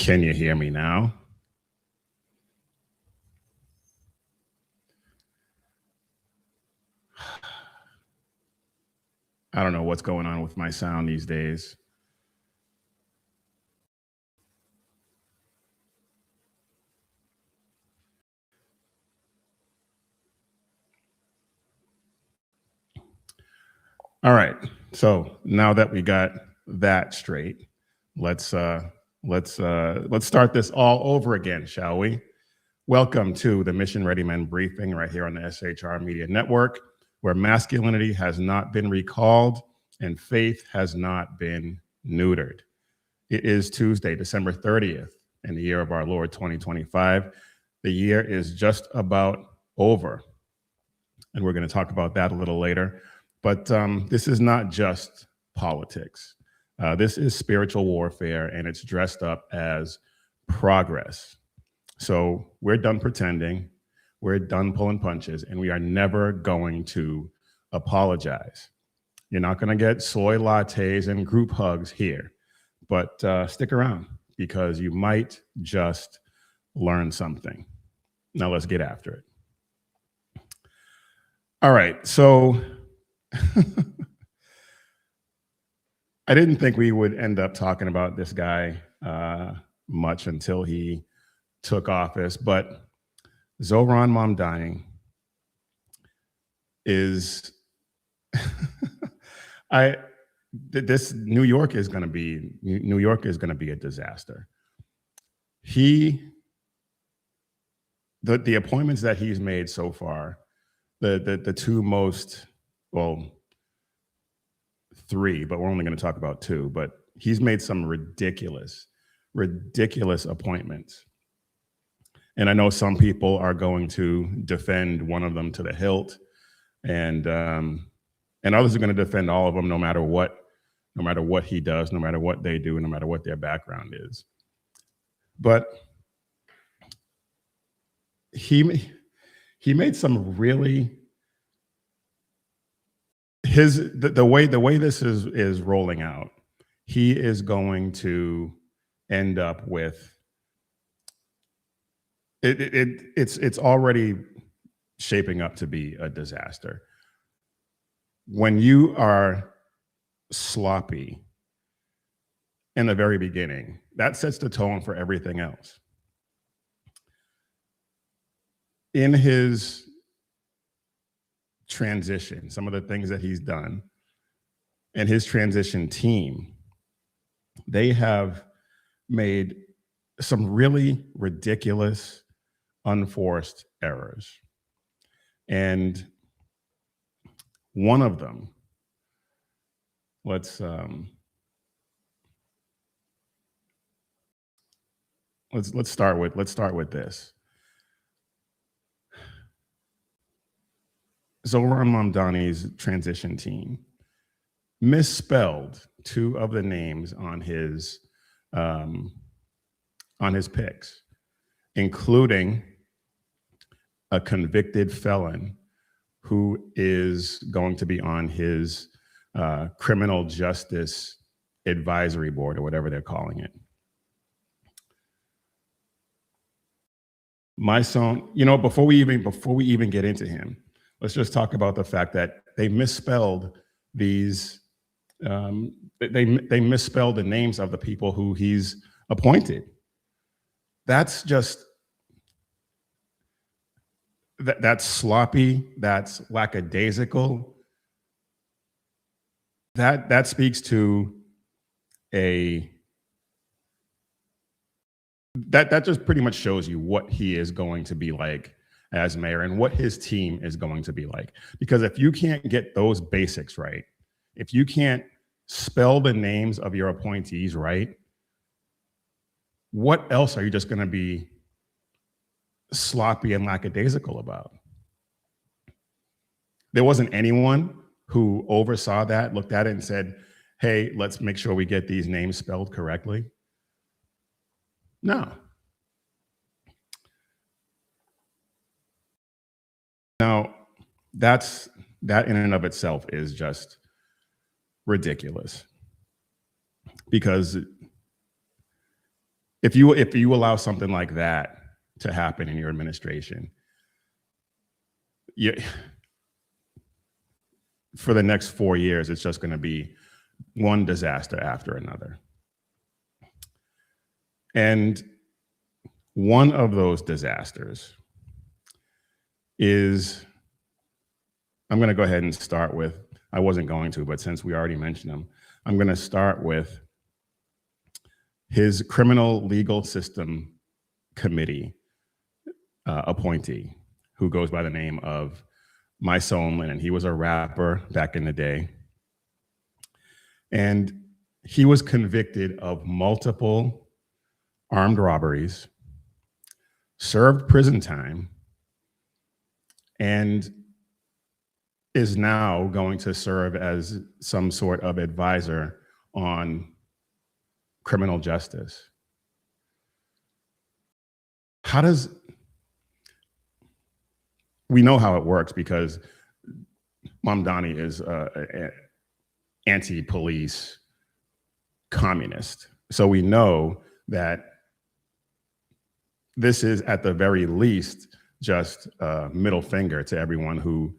Can you hear me now? I don't know what's going on with my sound these days. All right. So now that we got that straight, let's start this all over again, shall we? Welcome to the Mission Ready Men briefing right here on the SHR Media Network, where masculinity has not been recalled and faith has not been neutered. It is Tuesday, December 30th, in the year of our Lord 2025. The year is just about over, and we're going to talk about that a little later. But this is not just politics. This is spiritual warfare, and it's dressed up as progress. So we're done pretending, we're done pulling punches, and we are never going to apologize. You're not going to get soy lattes and group hugs here, but stick around because you might just learn something. Now let's get after it. All right, so I didn't think we would end up talking about this guy much until he took office, but Zohran Mamdani is this New York is going to be a disaster. The appointments that he's made so far, the two most, well, three, but we're only going to talk about two, but he's made some ridiculous appointments. And I know some people are going to defend one of them to the hilt, and others are going to defend all of them, no matter what he does, no matter what they do, no matter what their background is. But he made some really the way this is rolling out. He is going to end up with it's already shaping up to be a disaster. When you are sloppy in the very beginning, that sets the tone for everything else. In his transition, some of the things that he's done, and his transition team, they have made some really ridiculous, unforced errors. And one of them, let's start with this. Zohran Mamdani's transition team misspelled two of the names on his picks, including a convicted felon who is going to be on his criminal justice advisory board, or whatever they're calling it. My son, before we even get into him, let's just talk about the fact that they misspelled these. They misspelled the names of the people who he's appointed. That's just that's sloppy. That's lackadaisical. That speaks to that just pretty much shows you what he is going to be like as mayor and what his team is going to be like. Because if you can't get those basics right, if you can't spell the names of your appointees right, what else are you just going to be sloppy and lackadaisical about? There wasn't anyone who oversaw that, looked at it and said, hey, let's make sure we get these names spelled correctly. No. Now, that in and of itself is just ridiculous, because if you allow something like that to happen in your administration, for the next 4 years, it's just going to be one disaster after another. And one of those disasters is, I'm going to go ahead and start with, I wasn't going to, but since we already mentioned him, I'm going to start with his criminal legal system committee appointee, who goes by the name of My Son Lennon. He was a rapper back in the day. And he was convicted of multiple armed robberies, served prison time, and is now going to serve as some sort of advisor on criminal justice. We know how it works because Mamdani is an anti-police communist. So we know that this is at the very least just a middle finger to everyone who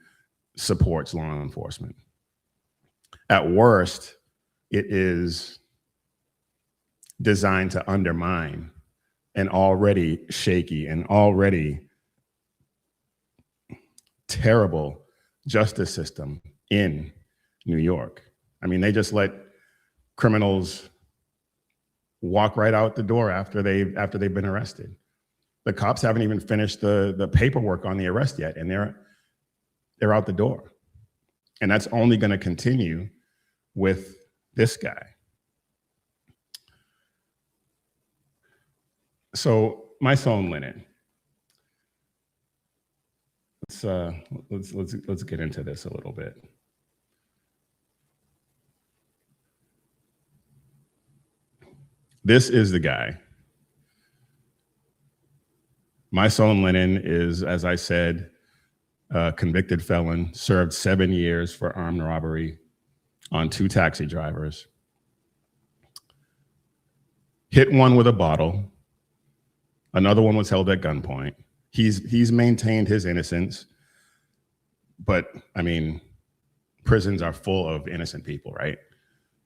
supports law enforcement. At worst, it is designed to undermine an already shaky and already terrible justice system in New York. I mean, they just let criminals walk right out the door after they've been arrested. The cops haven't even finished the paperwork on the arrest yet, and they're out the door. And that's only going to continue with this guy. So My Son Lennon. Let's get into this a little bit. This is the guy. My Son Lennon is, as I said, a convicted felon, served 7 years for armed robbery on 2 taxi drivers, hit one with a bottle, another one was held at gunpoint. He's maintained his innocence, but I mean, prisons are full of innocent people, right?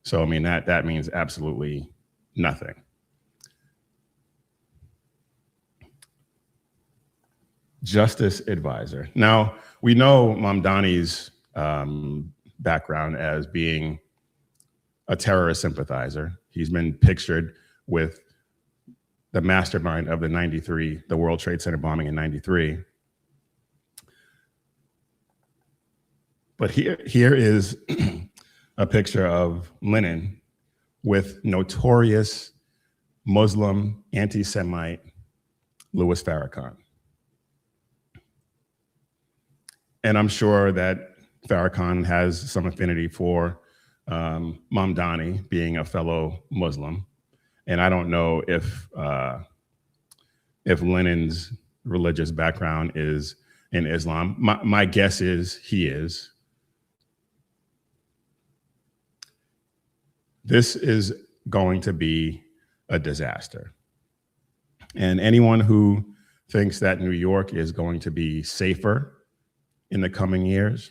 So I mean, that means absolutely nothing. Justice advisor. Now, we know Mamdani's background as being a terrorist sympathizer. He's been pictured with the mastermind of the World Trade Center bombing in '93. But here is a picture of Lennon with notorious Muslim anti-Semite Louis Farrakhan. And I'm sure that Farrakhan has some affinity for Mamdani, being a fellow Muslim. And I don't know if Lennon's religious background is in Islam. My guess is he is. This is going to be a disaster. And anyone who thinks that New York is going to be safer in the coming years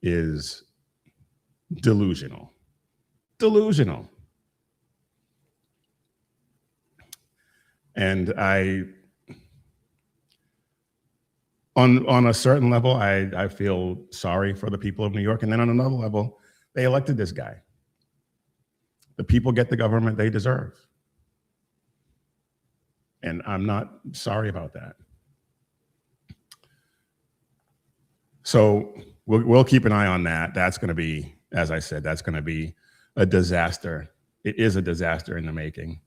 is delusional. Delusional. And on a certain level, I feel sorry for the people of New York. And then on another level, they elected this guy. The people get the government they deserve. And I'm not sorry about that. So we'll keep an eye on that. That's going to be, as I said, that's going to be a disaster. It is a disaster in the making.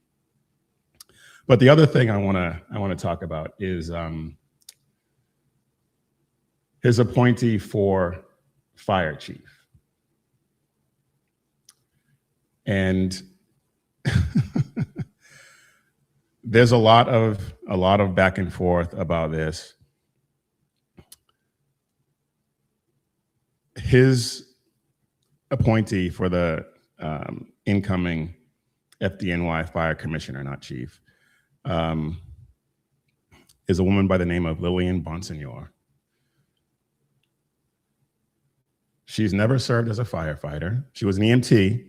But the other thing I want to talk about is his appointee for fire chief. And there's a lot of back and forth about this. His appointee for the incoming FDNY fire commissioner, not chief, is a woman by the name of Lillian Bonsignor. She's never served as a firefighter. She was an EMT,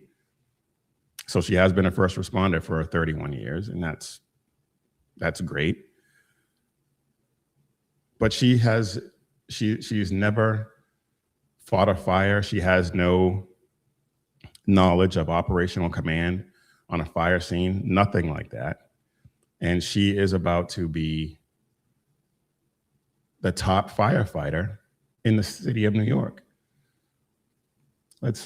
so she has been a first responder for 31 years, and that's great. But she's never fought a fire. She has no knowledge of operational command on a fire scene, nothing like that. And she is about to be the top firefighter in the city of New York. Let's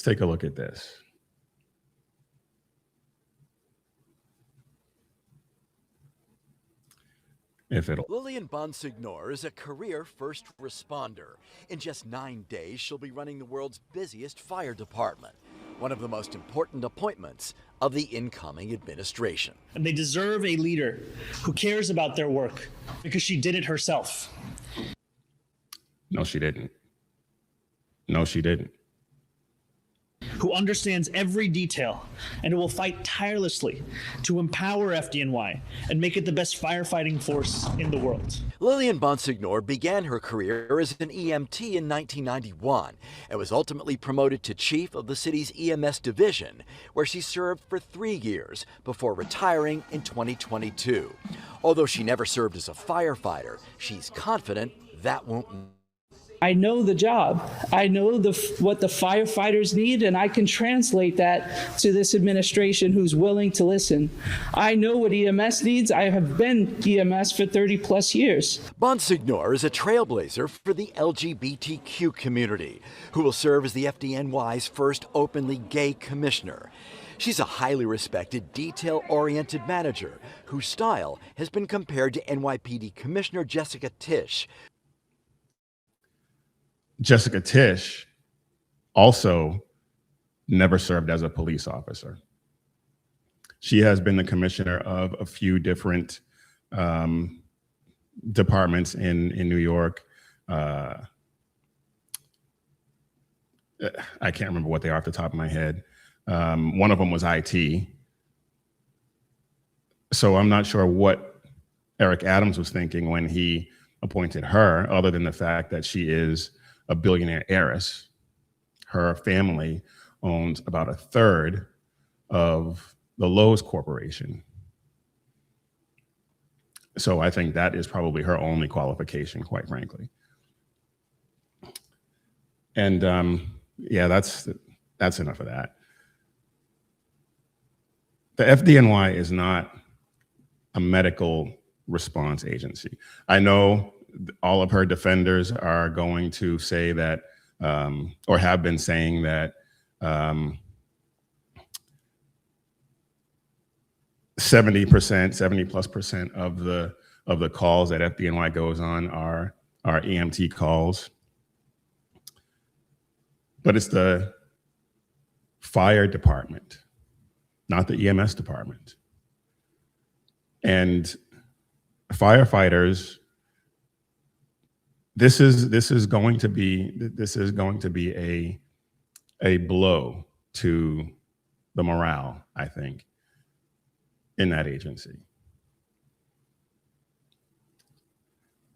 take a look at this. Lillian Bonsignor is a career first responder. In just 9 days, she'll be running the world's busiest fire department, one of the most important appointments of the incoming administration. And they deserve a leader who cares about their work because she did it herself. No, she didn't. No, she didn't. Who understands every detail and who will fight tirelessly to empower FDNY and make it the best firefighting force in the world. Lillian Bonsignor began her career as an EMT in 1991 and was ultimately promoted to chief of the city's EMS division, where she served for 3 years before retiring in 2022. Although she never served as a firefighter, she's confident that won't. I know the job. I know what the firefighters need, and I can translate that to this administration who's willing to listen. I know what EMS needs. I have been EMS for 30 plus years. Bonsignor is a trailblazer for the LGBTQ community, who will serve as the FDNY's first openly gay commissioner. She's a highly respected, detail-oriented manager whose style has been compared to NYPD Commissioner Jessica Tisch. Jessica Tisch also never served as a police officer. She has been the commissioner of a few different departments in New York. I can't remember what they are off the top of my head. One of them was IT. So I'm not sure what Eric Adams was thinking when he appointed her, other than the fact that she is a billionaire heiress. Her family owns about 1/3 of the Lowe's Corporation. So I think that is probably her only qualification, quite frankly. And yeah, that's enough of that. The FDNY is not a medical response agency. I know all of her defenders are going to say that, or have been saying that, 70+ % of the calls that FDNY goes on are EMT calls. But it's the fire department, not the EMS department. And firefighters, this is going to be a blow to the morale, I think, in that agency.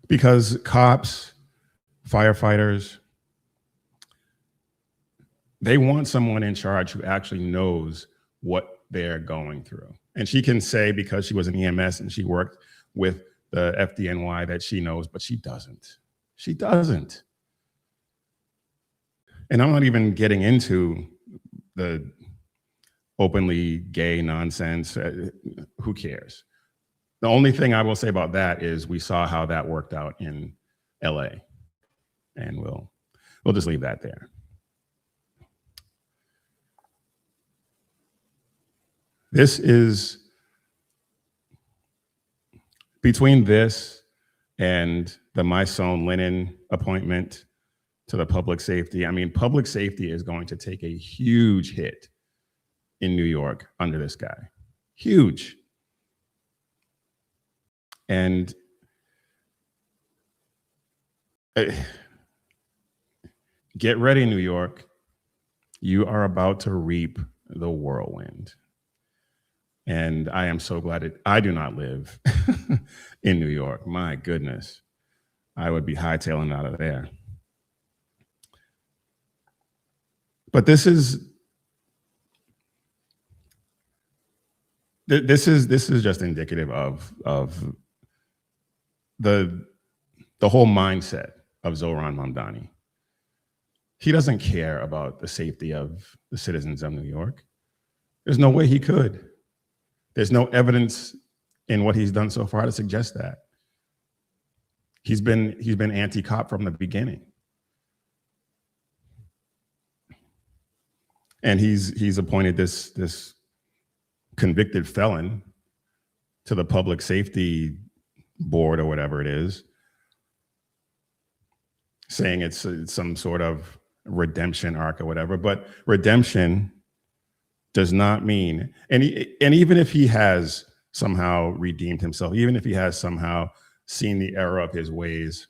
Because cops, firefighters, they want someone in charge who actually knows what they're going through. And she can say, because she was an EMS and she worked with the FDNY, that she knows, but she doesn't. She doesn't. And I'm not even getting into the openly gay nonsense. Who cares? The only thing I will say about that is we saw how that worked out in LA. And we'll just leave that there. This is, between this and the Mysone Linen appointment to the public safety, I mean, public safety is going to take a huge hit in New York under this guy. Huge. And get ready, New York. You are about to reap the whirlwind. And I am so glad I do not live in New York. My goodness, I would be hightailing out of there. But this is just indicative of the whole mindset of Zohran Mamdani. He doesn't care about the safety of the citizens of New York. There's no way he could. There's no evidence in what he's done so far to suggest that. He's been anti-cop from the beginning. And he's appointed this convicted felon to the public safety board or whatever it is, saying it's some sort of redemption arc or whatever. But redemption does not mean, and even if he has somehow redeemed himself, even if he has somehow seen the error of his ways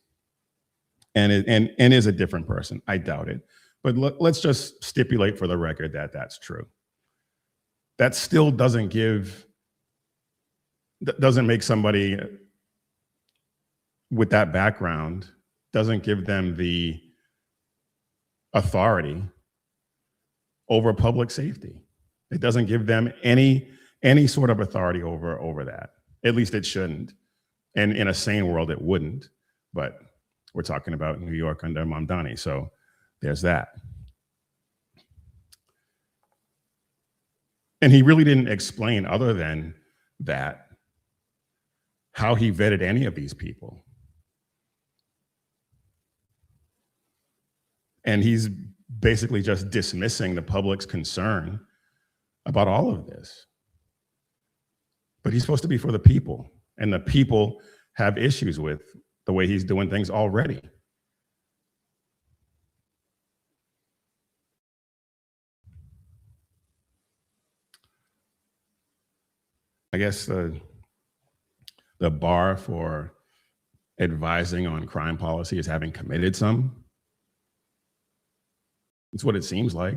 and is a different person, I doubt it. But let's just stipulate for the record that that's true. That still doesn't make somebody with that background, doesn't give them the authority over public safety. It doesn't give them any sort of authority over that. At least it shouldn't. And in a sane world, it wouldn't. But we're talking about New York under Mamdani, so there's that. And he really didn't explain, other than that, how he vetted any of these people. And he's basically just dismissing the public's concern about all of this. But he's supposed to be for the people, and the people have issues with the way he's doing things already. I guess the bar for advising on crime policy is having committed some. It's what it seems like.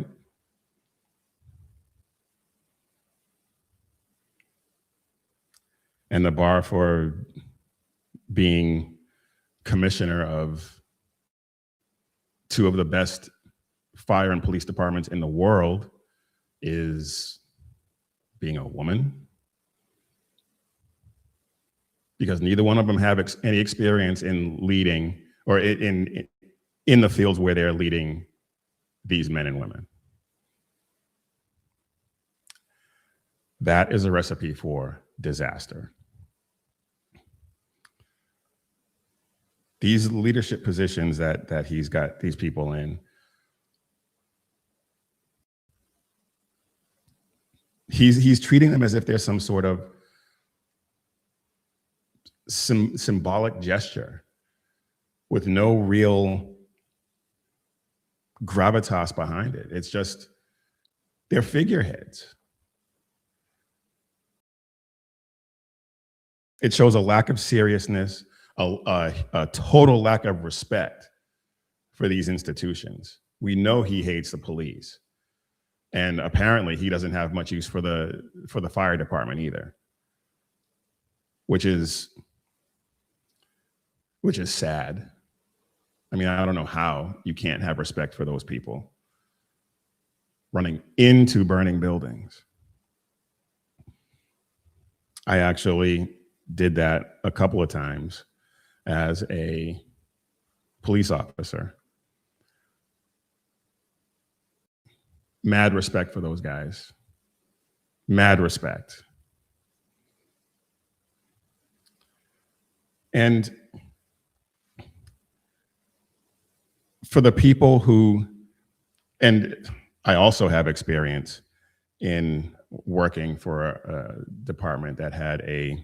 And the bar for being commissioner of two of the best fire and police departments in the world is being a woman. Because neither one of them have any experience in leading or in the fields where they're leading these men and women. That is a recipe for disaster. These leadership positions that he's got these people in, he's treating them as if there's some sort of symbolic gesture with no real gravitas behind it. It's just, they're figureheads. It shows a lack of seriousness, a total lack of respect for these institutions. We know he hates the police, and apparently he doesn't have much use for the fire department either, which is sad. I mean, I don't know how you can't have respect for those people running into burning buildings. I actually did that a couple of times as a police officer. Mad respect for those guys. Mad respect. And for the people who, and I also have experience in working for a department that had a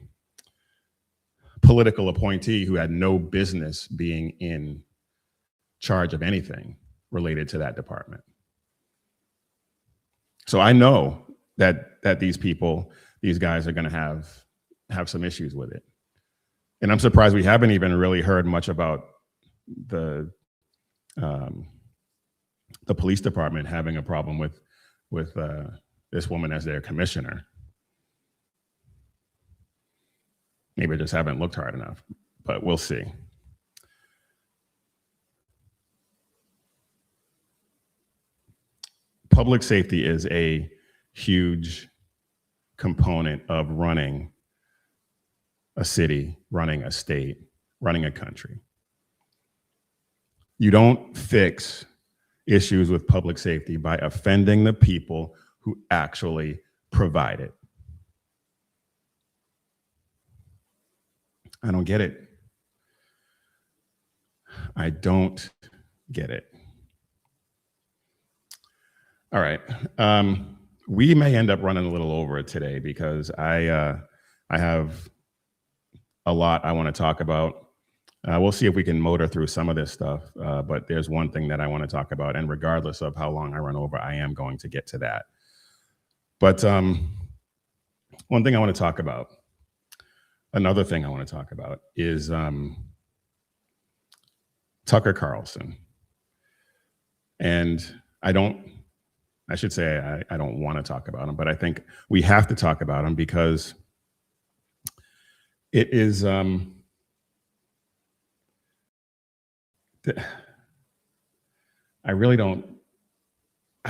political appointee who had no business being in charge of anything related to that department. So I know that these guys are going to have some issues with it. And I'm surprised we haven't even really heard much about the the police department having a problem with this woman as their commissioner. Maybe I just haven't looked hard enough, but we'll see. Public safety is a huge component of running a city, running a state, running a country. You don't fix issues with public safety by offending the people who actually provide it. I don't get it. I don't get it. All right. We may end up running a little over it today because I have a lot I want to talk about. We'll see if we can motor through some of this stuff, but there's one thing that I want to talk about, and regardless of how long I run over, I am going to get to that. But one thing I want to talk about, another thing I want to talk about is Tucker Carlson. And I don't want to talk about him, but I think we have to talk about him because it is, I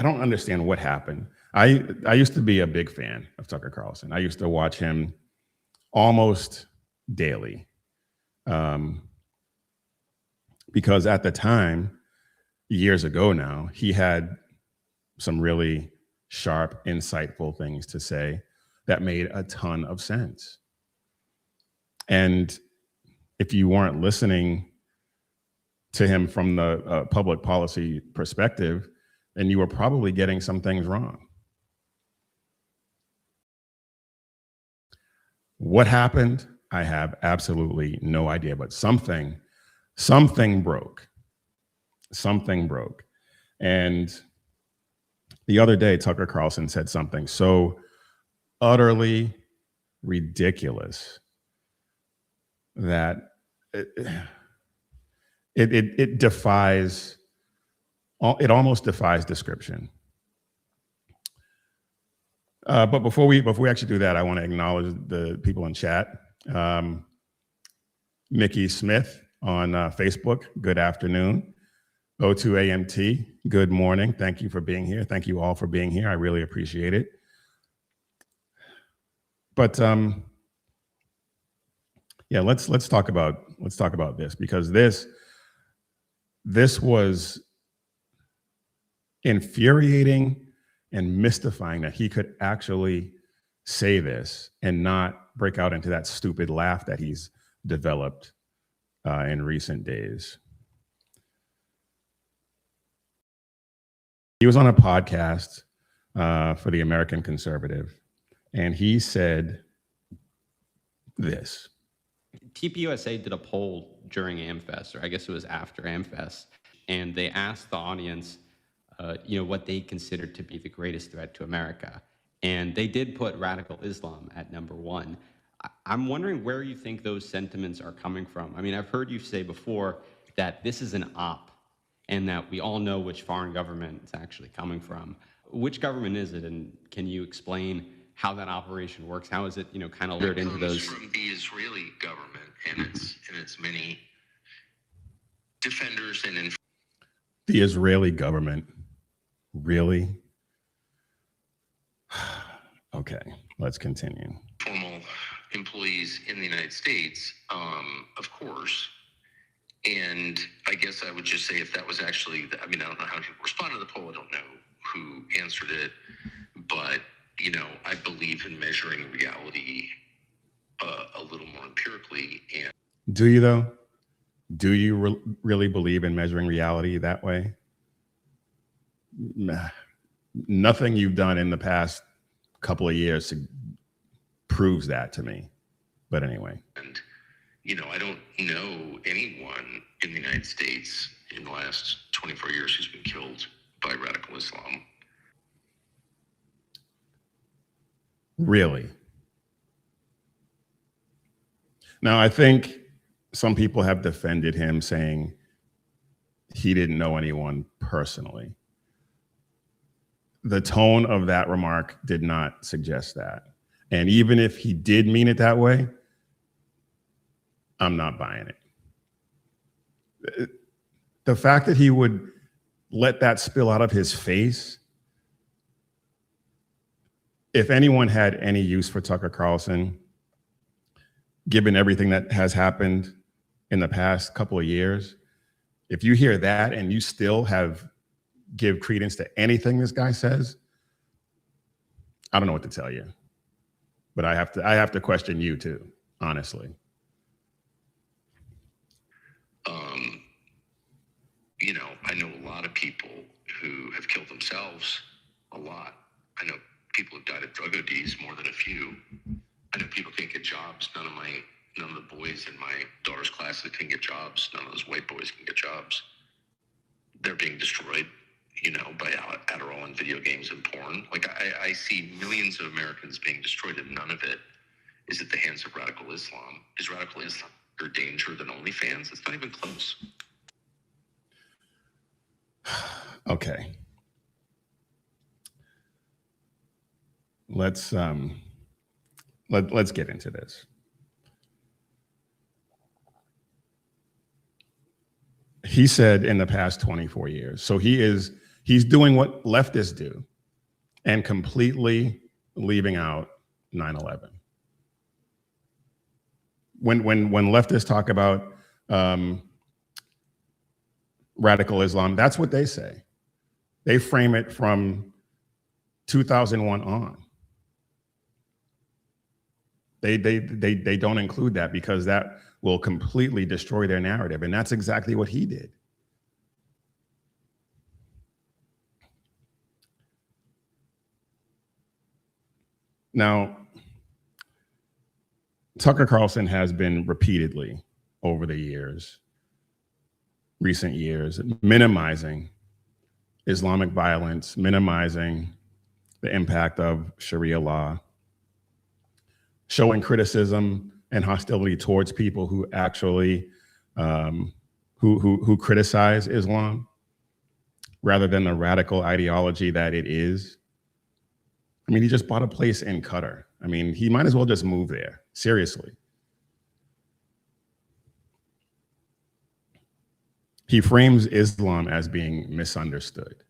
don't understand what happened. I used to be a big fan of Tucker Carlson. I used to watch him almost daily. Because at the time, years ago now, he had some really sharp, insightful things to say that made a ton of sense. And if you weren't listening to him from the public policy perspective, then you were probably getting some things wrong. What happened? I have absolutely no idea, but something broke. Something broke. And the other day, Tucker Carlson said something so utterly ridiculous that it defies, it almost defies description. But before we actually do that, I want to acknowledge the people in chat. Mickey Smith on Facebook, good afternoon. O2AMT, good morning. Thank you for being here. Thank you all for being here. I really appreciate it. But yeah, let's talk about this, because this was infuriating and mystifying that he could actually say this and not break out into that stupid laugh that he's developed in recent days. He was on a podcast for the American Conservative, and he said this. TPUSA did a poll during AmFest, or I guess it was after AmFest, and they asked the audience, what they considered to be the greatest threat to America. And they did put radical Islam at number one. I'm wondering where you think those sentiments are coming from. I mean, I've heard you say before that this is an op, and that we all know which foreign government it's actually coming from. Which government is it, and can you explain how that operation works? How is it, kind of lured into those? It comes from the Israeli government and its many defenders and the Israeli government, really? Okay, let's continue. Formal employees in the United States, of course. And I guess I would just say if that was actually, I don't know how people responded to the poll. I don't know who answered it, but, I believe in measuring reality a little more empirically. And do you, though? Do you really believe in measuring reality that way? Nothing you've done in the past couple of years proves that to me. But anyway. And, I don't know anyone in the United States in the last 24 years who's been killed by radical Islam. Really? Now, I think some people have defended him, saying he didn't know anyone personally. the tone of that remark did not suggest that. And even if he did mean it that way, I'm not buying it. The fact that he would let that spill out of his face, if anyone had any use for Tucker Carlson, given everything that has happened in the past couple of years, if you hear that and you still give credence to anything this guy says, I don't know what to tell you. But I have to question you too, honestly. I know a lot of people who have killed themselves, a lot. I know people who've died of drug ODs, more than a few. I know people can't get jobs. None of the boys in my daughter's classes can get jobs. None of those white boys can get jobs. They're being destroyed, by Adderall and video games and porn. Like I see millions of Americans being destroyed, and none of it is at the hands of radical Islam. Is radical Islam bigger danger than OnlyFans? It's not even close. Okay. Let's get into this. He said in the past 24 years. So he's doing what leftists do and completely leaving out 9/11. When leftists talk about radical Islam, that's what they say. They frame it from 2001 on. They don't include that because that will completely destroy their narrative. And that's exactly what he did. Now, Tucker Carlson has been repeatedly over the recent years, minimizing Islamic violence, minimizing the impact of Sharia law, showing criticism and hostility towards people who actually who criticize Islam rather than the radical ideology that it is. I mean, he just bought a place in Qatar. I mean, he might as well just move there, seriously. He frames Islam as being misunderstood.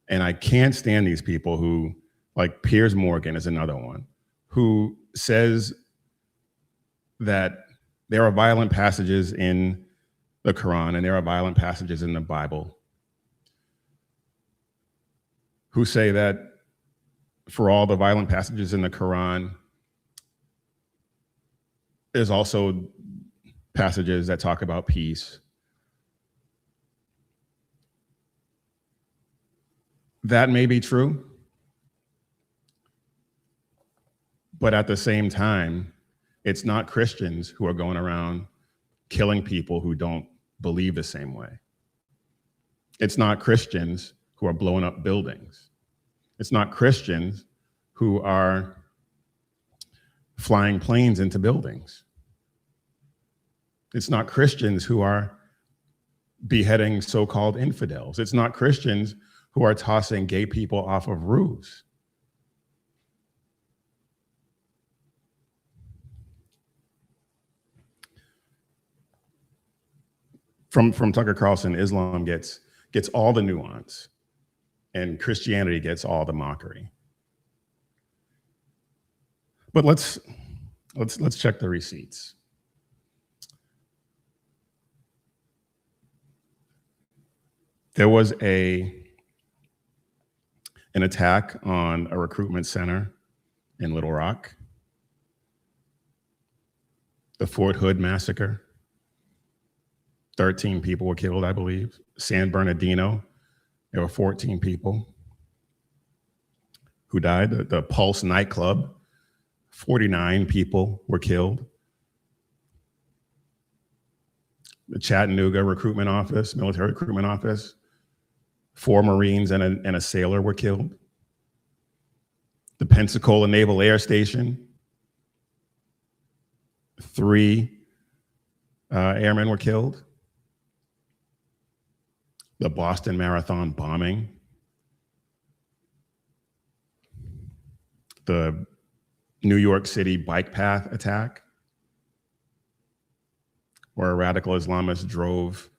And I can't stand these people who, like Piers Morgan is another one, who says that there are violent passages in the Quran and there are violent passages in the Bible, who say that for all the violent passages in the Quran, there's also passages that talk about peace. That may be true, but at the same time, it's not Christians who are going around killing people who don't believe the same way. It's not Christians who are blowing up buildings. It's not Christians who are flying planes into buildings. It's not Christians who are beheading so-called infidels. It's not Christians who are tossing gay people off of roofs. From Tucker Carlson, Islam gets all the nuance, and Christianity gets all the mockery. But let's check the receipts. There was an attack on a recruitment center in Little Rock, the Fort Hood massacre. 13 people were killed, I believe. San Bernardino, there were 14 people who died. The Pulse nightclub, 49 people were killed. The Chattanooga recruitment office, military recruitment office, 4 Marines and a sailor were killed. The Pensacola Naval Air Station, 3 airmen were killed. The Boston Marathon bombing, the New York City bike path attack, where a radical Islamist drove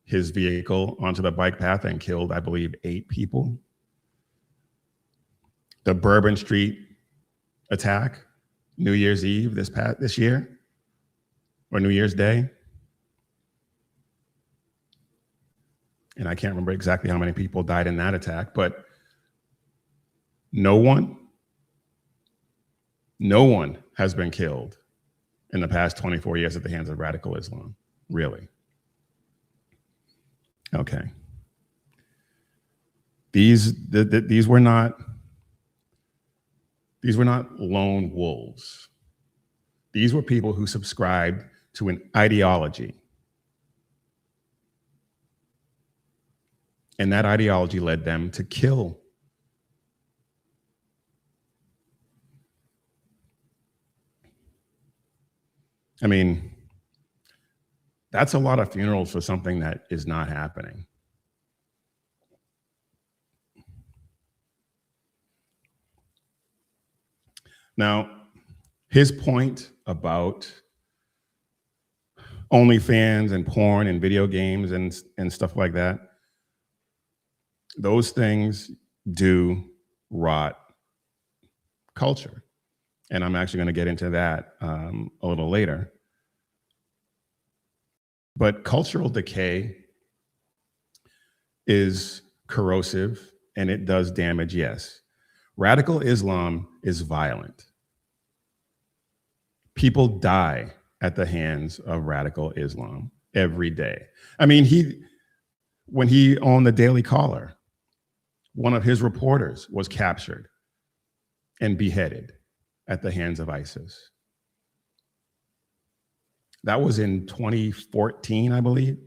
his vehicle onto the bike path and killed, I believe, 8 people. The Bourbon Street attack, New Year's Eve this year, or New Year's Day. And I can't remember exactly how many people died in that attack, but no one has been killed in the past 24 years at the hands of radical Islam, really. Okay. These were not lone wolves. These were people who subscribed to an ideology. And that ideology led them to kill. I mean, that's a lot of funerals for something that is not happening. Now, his point about OnlyFans and porn and video games and stuff like that, those things do rot culture. And I'm actually going to get into that a little later. But cultural decay is corrosive and it does damage, yes. Radical Islam is violent. People die at the hands of radical Islam every day. I mean, when he owned the Daily Caller, one of his reporters was captured and beheaded at the hands of ISIS. That was in 2014, I believe.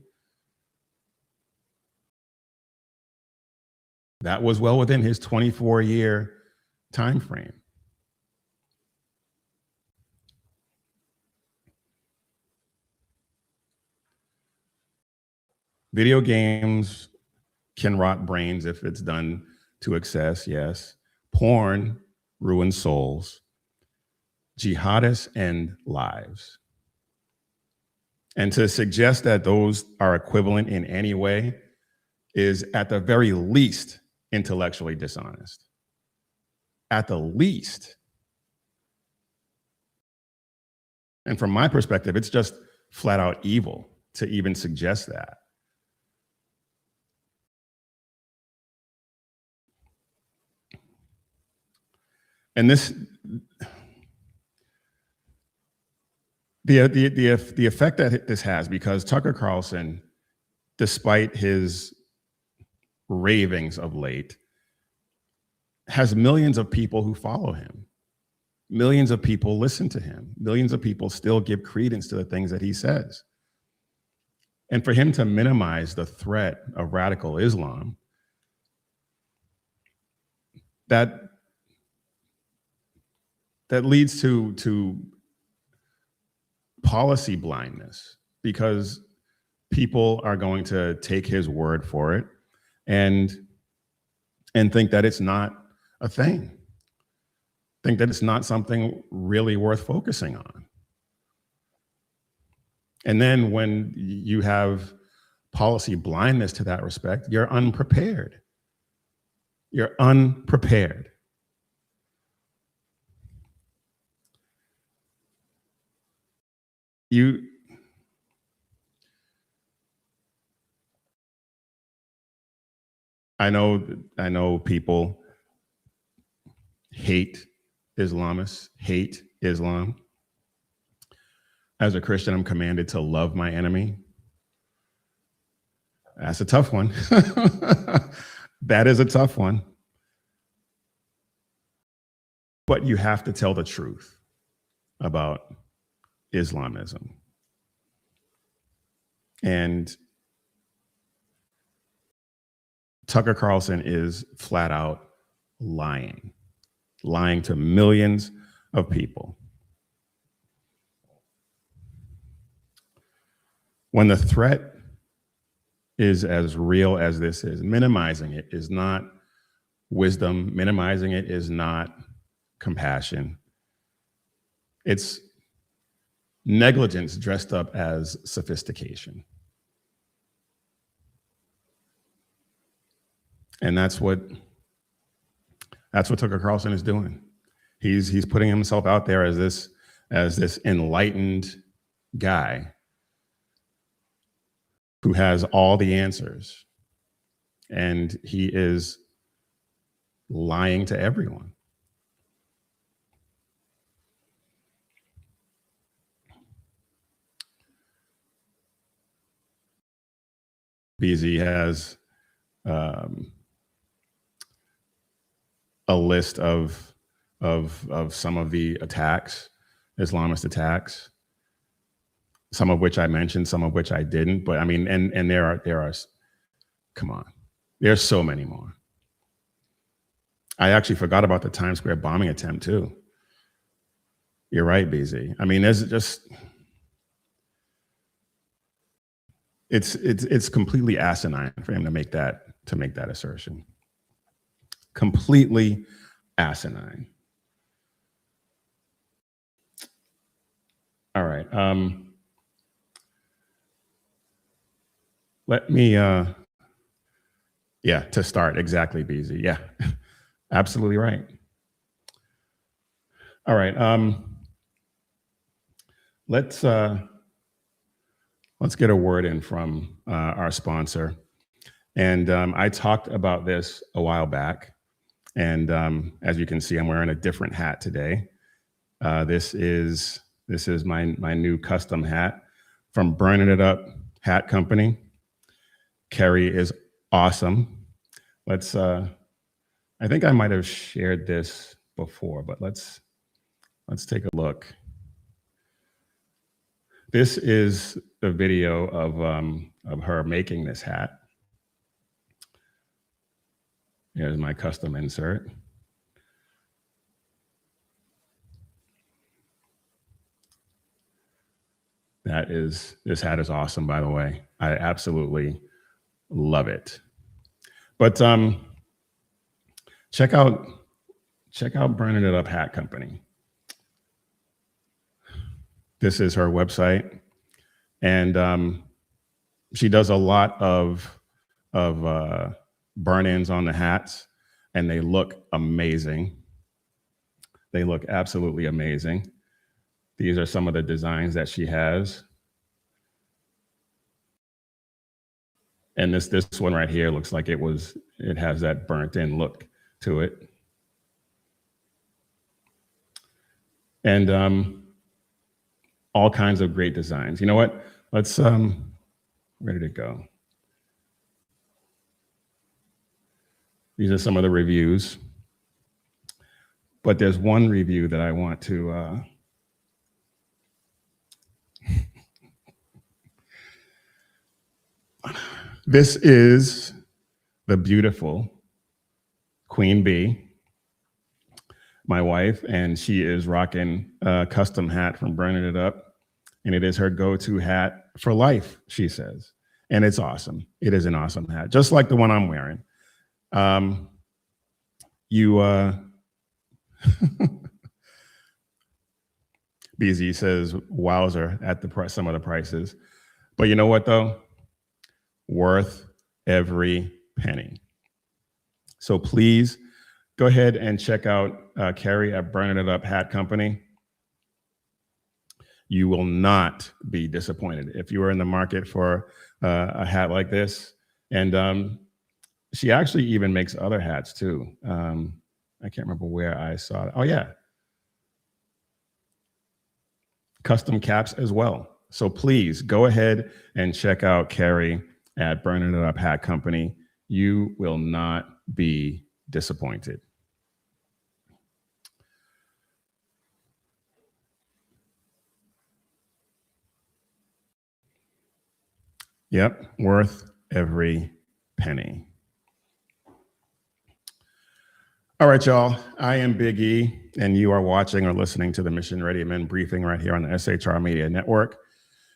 That was well within his 24-year time frame. Video games can rot brains if it's done to excess, yes. Porn ruins souls. Jihadists end lives. And to suggest that those are equivalent in any way is at the very least intellectually dishonest. At the least. And from my perspective, it's just flat out evil to even suggest that. And this, the effect that this has, because Tucker Carlson, despite his ravings of late, has millions of people who follow him. Millions of people listen to him. Millions of people still give credence to the things that he says. And for him to minimize the threat of radical Islam, that leads to policy blindness, because people are going to take his word for it and think that it's not a thing. Think that it's not something really worth focusing on. And then when you have policy blindness to that respect, you're unprepared. You're unprepared. I know people hate Islamists, hate Islam. As a Christian, I'm commanded to love my enemy. That's a tough one. That is a tough one. But you have to tell the truth about Islamism. And Tucker Carlson is flat out lying to millions of people. When the threat is as real as this is, minimizing it is not wisdom. Minimizing it is not compassion. It's negligence dressed up as sophistication. And that's what Tucker Carlson is doing. He's putting himself out there as this enlightened guy who has all the answers, and he is lying to everyone. BZ has a list of some of the attacks, Islamist attacks, some of which I mentioned, some of which I didn't. But I mean, and there are, come on, there's so many more. I actually forgot about the Times Square bombing attempt too. You're right, BZ. I mean, there's just, it's completely asinine for him to make that assertion. Completely asinine. All right. Let me, yeah, to start, exactly, BZ. Yeah, absolutely right. All right. Let's get a word in from our sponsor. And I talked about this a while back. And as you can see, I'm wearing a different hat today. This is my new custom hat from Burning It Up Hat Company. Kerry is awesome. Let's, I think I might have shared this before, but let's take a look. This is a video of her making this hat. Here's my custom insert. This hat is awesome, by the way. I absolutely love it. But check out Burning It Up Hat Company. This is her website, and she does a lot of burn-ins on the hats, and they look amazing. They look absolutely amazing. These are some of the designs that she has. And this one right here looks like it has that burnt in look to it. And all kinds of great designs. You know what? Let's, where did it go? These are some of the reviews. But there's one review that I want to, this is the beautiful Queen Bee, my wife, and she is rocking a custom hat from Burning It Up, and it is her go-to hat for life, she says. And it's awesome. It is an awesome hat, just like the one I'm wearing. BZ says, wowzer at the price, some of the prices. But you know what though? Worth every penny. So please go ahead and check out Kerry at Burning It Up Hat Company. You will not be disappointed if you are in the market for a hat like this. And she actually even makes other hats too. I can't remember where I saw it. Oh yeah. Custom caps as well. So please go ahead and check out Kerry at Burning It Up Hat Company. You will not be disappointed. Yep, worth every penny. All right, y'all. I am Big E, and you are watching or listening to the Mission Ready Men briefing right here on the SHR Media Network,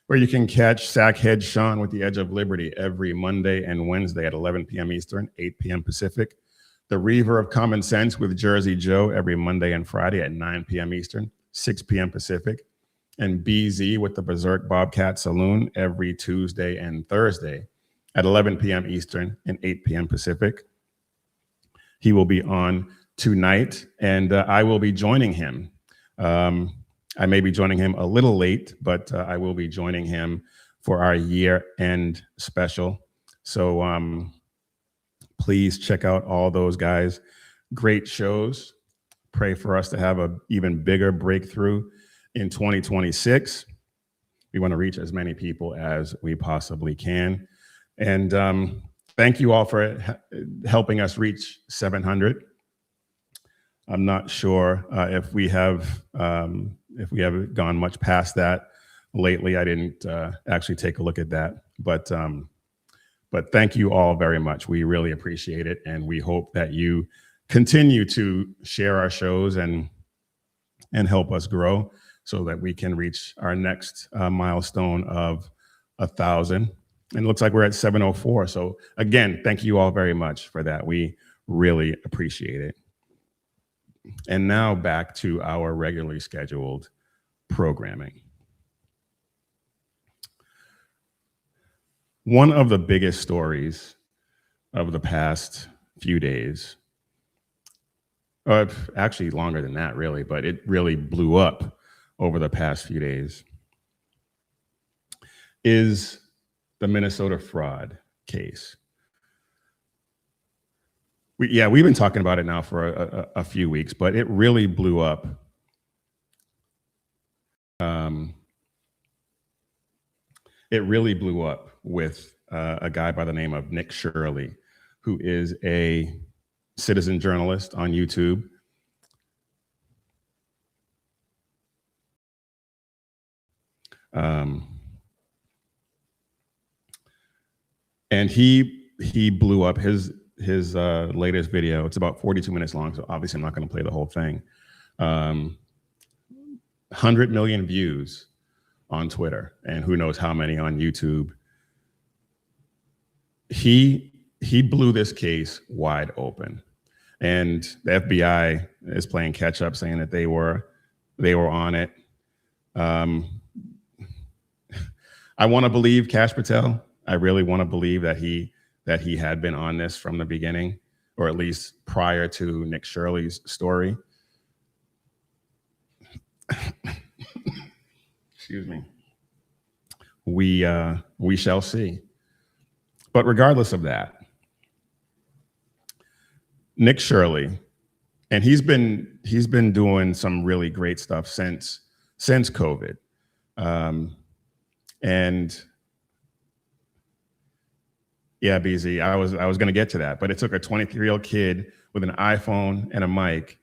where you can catch Sackhead Sean with the Edge of Liberty every Monday and Wednesday at 11 p.m. Eastern, 8 p.m. Pacific, The Reaver of Common Sense with Jersey Joe every Monday and Friday at 9 p.m. Eastern, 6 p.m. Pacific. And BZ with the Berserk Bobcat Saloon every Tuesday and Thursday at 11 p.m. Eastern and 8 p.m. Pacific. He will be on tonight, and I will be joining him. I may be joining him a little late, but I will be joining him for our year-end special. So please check out all those guys. Great shows. Pray for us to have an even bigger breakthrough in 2026. We want to reach as many people as we possibly can. And thank you all for helping us reach 700. I'm not sure if we have gone much past that lately. I didn't actually take a look at that, but thank you all very much. We really appreciate it, and we hope that you continue to share our shows and help us grow so that we can reach our next milestone of 1,000. And it looks like we're at 704. So again, thank you all very much for that. We really appreciate it. And now back to our regularly scheduled programming. One of the biggest stories of the past few days, actually longer than that really, but it really blew up over the past few days, is the Minnesota fraud case. We've been talking about it now for a few weeks, but it really blew up. It really blew up with a guy by the name of Nick Shirley, who is a citizen journalist on YouTube. And he blew up his latest video. It's about 42 minutes long, so obviously I'm not going to play the whole thing. 100 million views on Twitter, and who knows how many on YouTube. He blew this case wide open, and the FBI is playing catch up, saying that they were on it. I want to believe Kash Patel. I really want to believe that he had been on this from the beginning, or at least prior to Nick Shirley's story. Excuse me. We shall see. But regardless of that, Nick Shirley, and he's been doing some really great stuff since COVID, and yeah, BZ, I was going to get to that, but it took a 23-year-old kid with an iPhone and a mic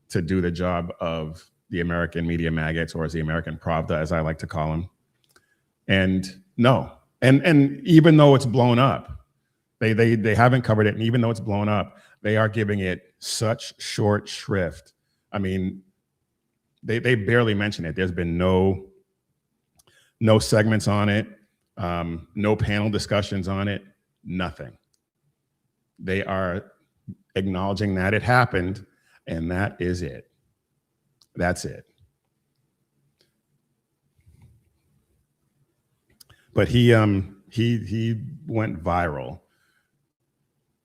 to do the job of the American media maggots, or as the American Pravda, as I like to call them. And no, and even though it's blown up, they haven't covered it, and even though it's blown up, they are giving it such short shrift. I mean, they barely mention it. There's been no segments on it, no panel discussions on it. Nothing. They are acknowledging that it happened, and that is it. That's it. But he went viral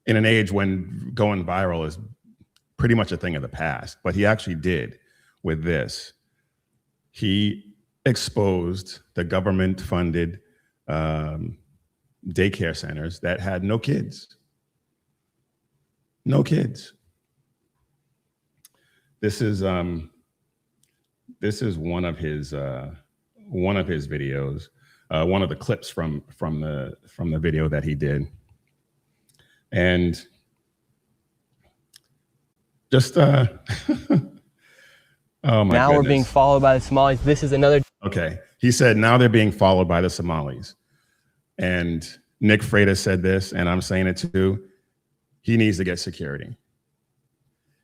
in an age when going viral is pretty much a thing of the past. But he actually did with this. He exposed the government-funded daycare centers that had no kids. No kids. This is one of his videos, one of the clips from the video that he did, and just oh my now goodness. We're being followed by the Somalis. This is another. Okay, he said now they're being followed by the Somalis. And Nick Freitas said this, and I'm saying it too. He needs to get security.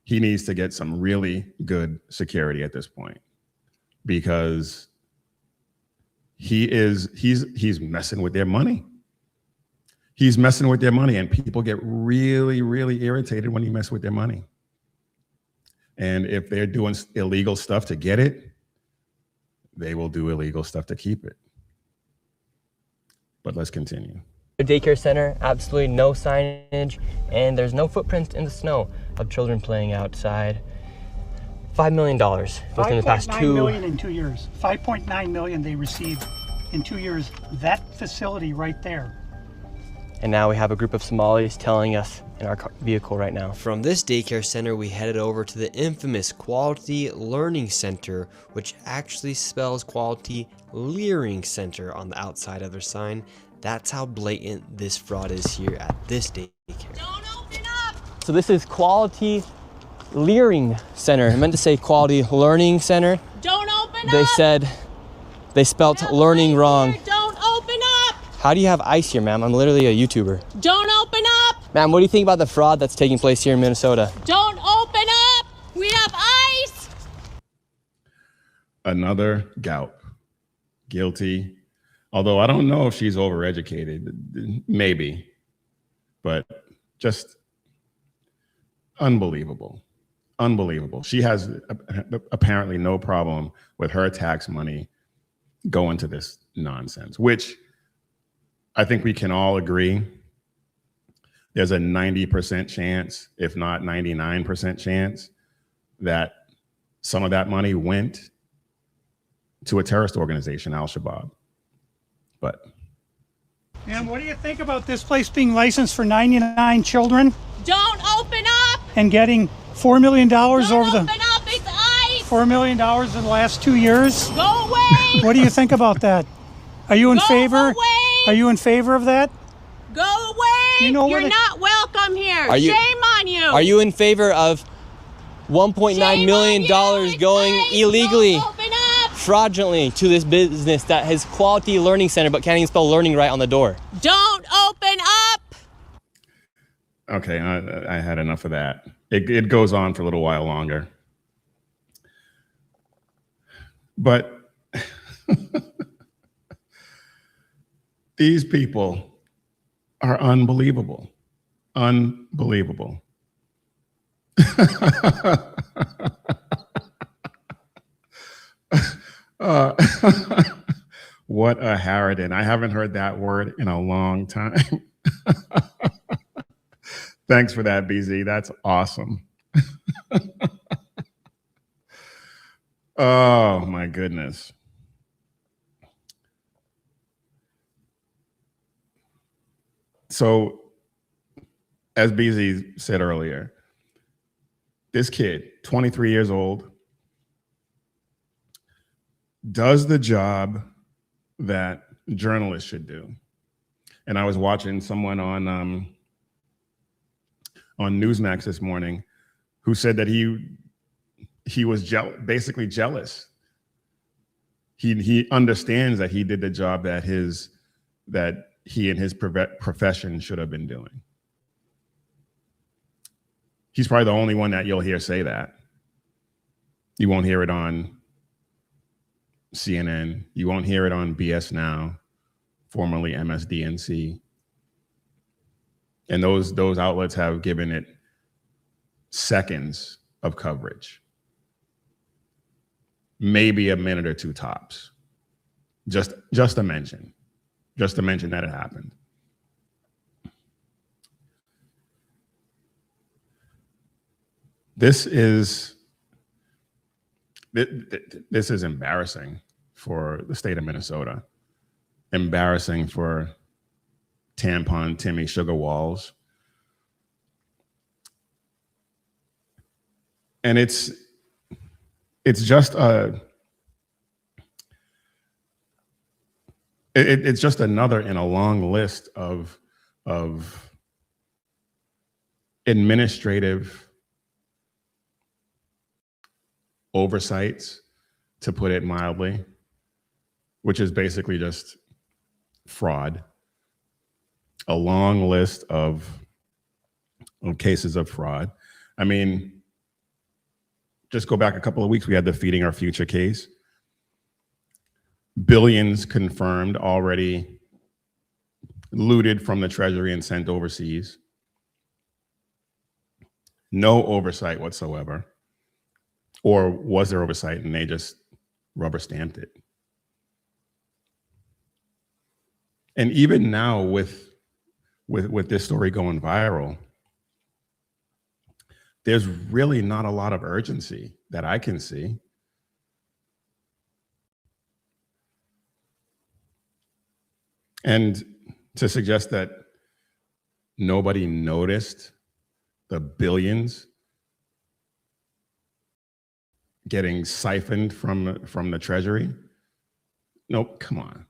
He needs to get some really good security at this point, because he's messing with their money. He's messing with their money, and people get really, really irritated when you mess with their money. And if they're doing illegal stuff to get it, they will do illegal stuff to keep it. But let's continue. A daycare center, absolutely no signage, and there's no footprints in the snow of children playing outside. $5 million within the past 5.9 million in 2 years. 5.9 million they received in 2 years. That facility right there. And now we have a group of Somalis telling us in our vehicle right now. From this daycare center, we headed over to the infamous Quality Learning Center, which actually spells Quality Leering Center on the outside of their sign. That's how blatant this fraud is here at this daycare. Don't open up! So this is Quality Leering Center. I meant to say Quality Learning Center. Don't open up! They said they spelt learning wrong. Here. Don't open up! How do you have ice here, ma'am? I'm literally a YouTuber. Don't open up! Ma'am, what do you think about the fraud that's taking place here in Minnesota? Don't open up! We have ice! Another Gaup. Guilty. Although I don't know if she's overeducated. Maybe. But just unbelievable. Unbelievable. She has apparently no problem with her tax money going to this nonsense, which I think we can all agree there's a 90% chance, if not 99% chance, that some of that money went to a terrorist organization, Al-Shabaab. But. And what do you think about this place being licensed for 99 children Don't open up! and getting $4 million Don't over open the up! It's ice! $4 million in the last 2 years? Go away! What do you think about that? Are you in Go favor? away! Are you in favor of that? Go away! You know where You're the- not welcome here. Are you- Shame on you! Are you in favor of $1.9 Shame million on you. It's going ice. illegally, Don't open up! fraudulently to this business that has Quality Learning Center but can't even spell learning right on the door? Don't open up! Okay, I had enough of that. It goes on for a little while longer. But these people are unbelievable. Unbelievable. What a harridan. I haven't heard that word in a long time. Thanks for that, BZ. That's awesome. Oh, my goodness. So, as BZ said earlier, this kid, 23 years old, does the job that journalists should do. And I was watching someone on Newsmax this morning who said that he was basically jealous. He understands that he did the job that he and his profession should have been doing. He's probably the only one that you'll hear say that. You won't hear it on CNN. You won't hear it on BS Now, formerly MSDNC. And those outlets have given it seconds of coverage. Maybe a minute or two tops. Just a mention. Just to mention that it happened. This is embarrassing for the state of Minnesota. Embarrassing for Tampon Timmy Sugar Walls. And it's just it's just another in a long list of administrative oversights, to put it mildly, which is basically just fraud. A long list of cases of fraud. I mean, just go back a couple of weeks, we had the Feeding Our Future case. Billions confirmed already looted from the treasury and sent overseas. No oversight whatsoever. Or was there oversight and they just rubber stamped it? And even now with this story going viral, there's really not a lot of urgency that I can see. And to suggest that nobody noticed the billions getting siphoned from the treasury, nope, come on.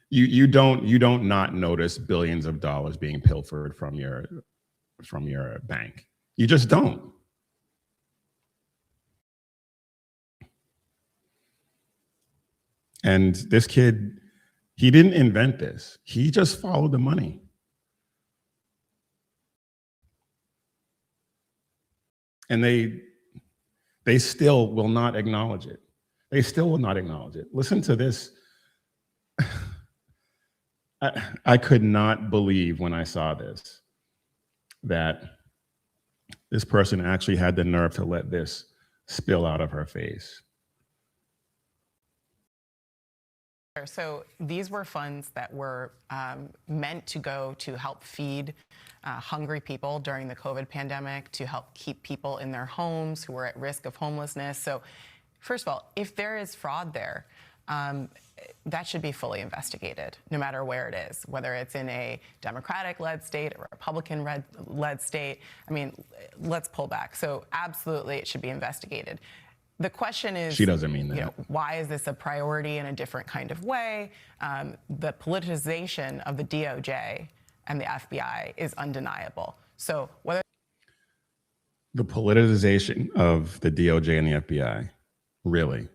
You don't not notice billions of dollars being pilfered from your bank. You just don't. And this kid, he didn't invent this. He just followed the money. And they still will not acknowledge it. They still will not acknowledge it. Listen to this. I could not believe when I saw this, that this person actually had the nerve to let this spill out of her face. So these were funds that were meant to go to help feed hungry people during the COVID pandemic, to help keep people in their homes who were at risk of homelessness. So first of all, if there is fraud there, that should be fully investigated, no matter where it is, whether it's in a Democratic-led state or Republican-led state. I mean, let's pull back. So absolutely, it should be investigated. The question is, she doesn't mean that. You know, why is this a priority in a different kind of way? The politicization of the DOJ and the FBI is undeniable. So whether the politicization of the DOJ and the FBI, really?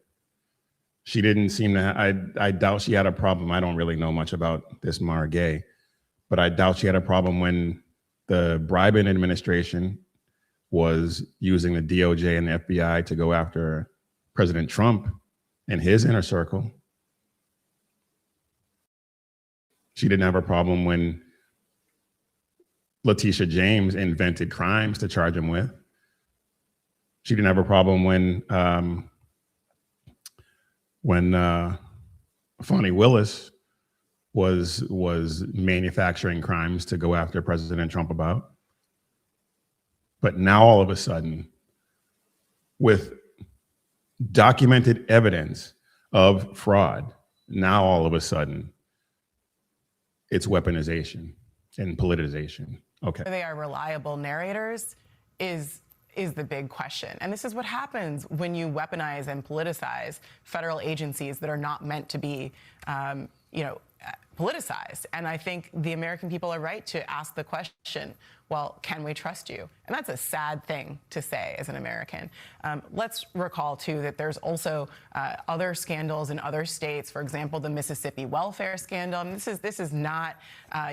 She didn't seem to, I doubt she had a problem. I don't really know much about this Mara Gay, but I doubt she had a problem when the Biden administration was using the DOJ and the FBI to go after President Trump and his inner circle. She didn't have a problem when Letitia James invented crimes to charge him with. She didn't have a problem when Fonnie Willis was manufacturing crimes to go after President Trump about. But now all of a sudden, with documented evidence of fraud, now all of a sudden, it's weaponization and politicization. Okay. they are reliable narrators is the big question. And this is what happens when you weaponize and politicize federal agencies that are not meant to be, politicized. And I think the American people are right to ask the question, well, can we trust you? And that's a sad thing to say as an American. Let's recall, too, that there's also other scandals in other states. For example, the Mississippi welfare scandal. And this is not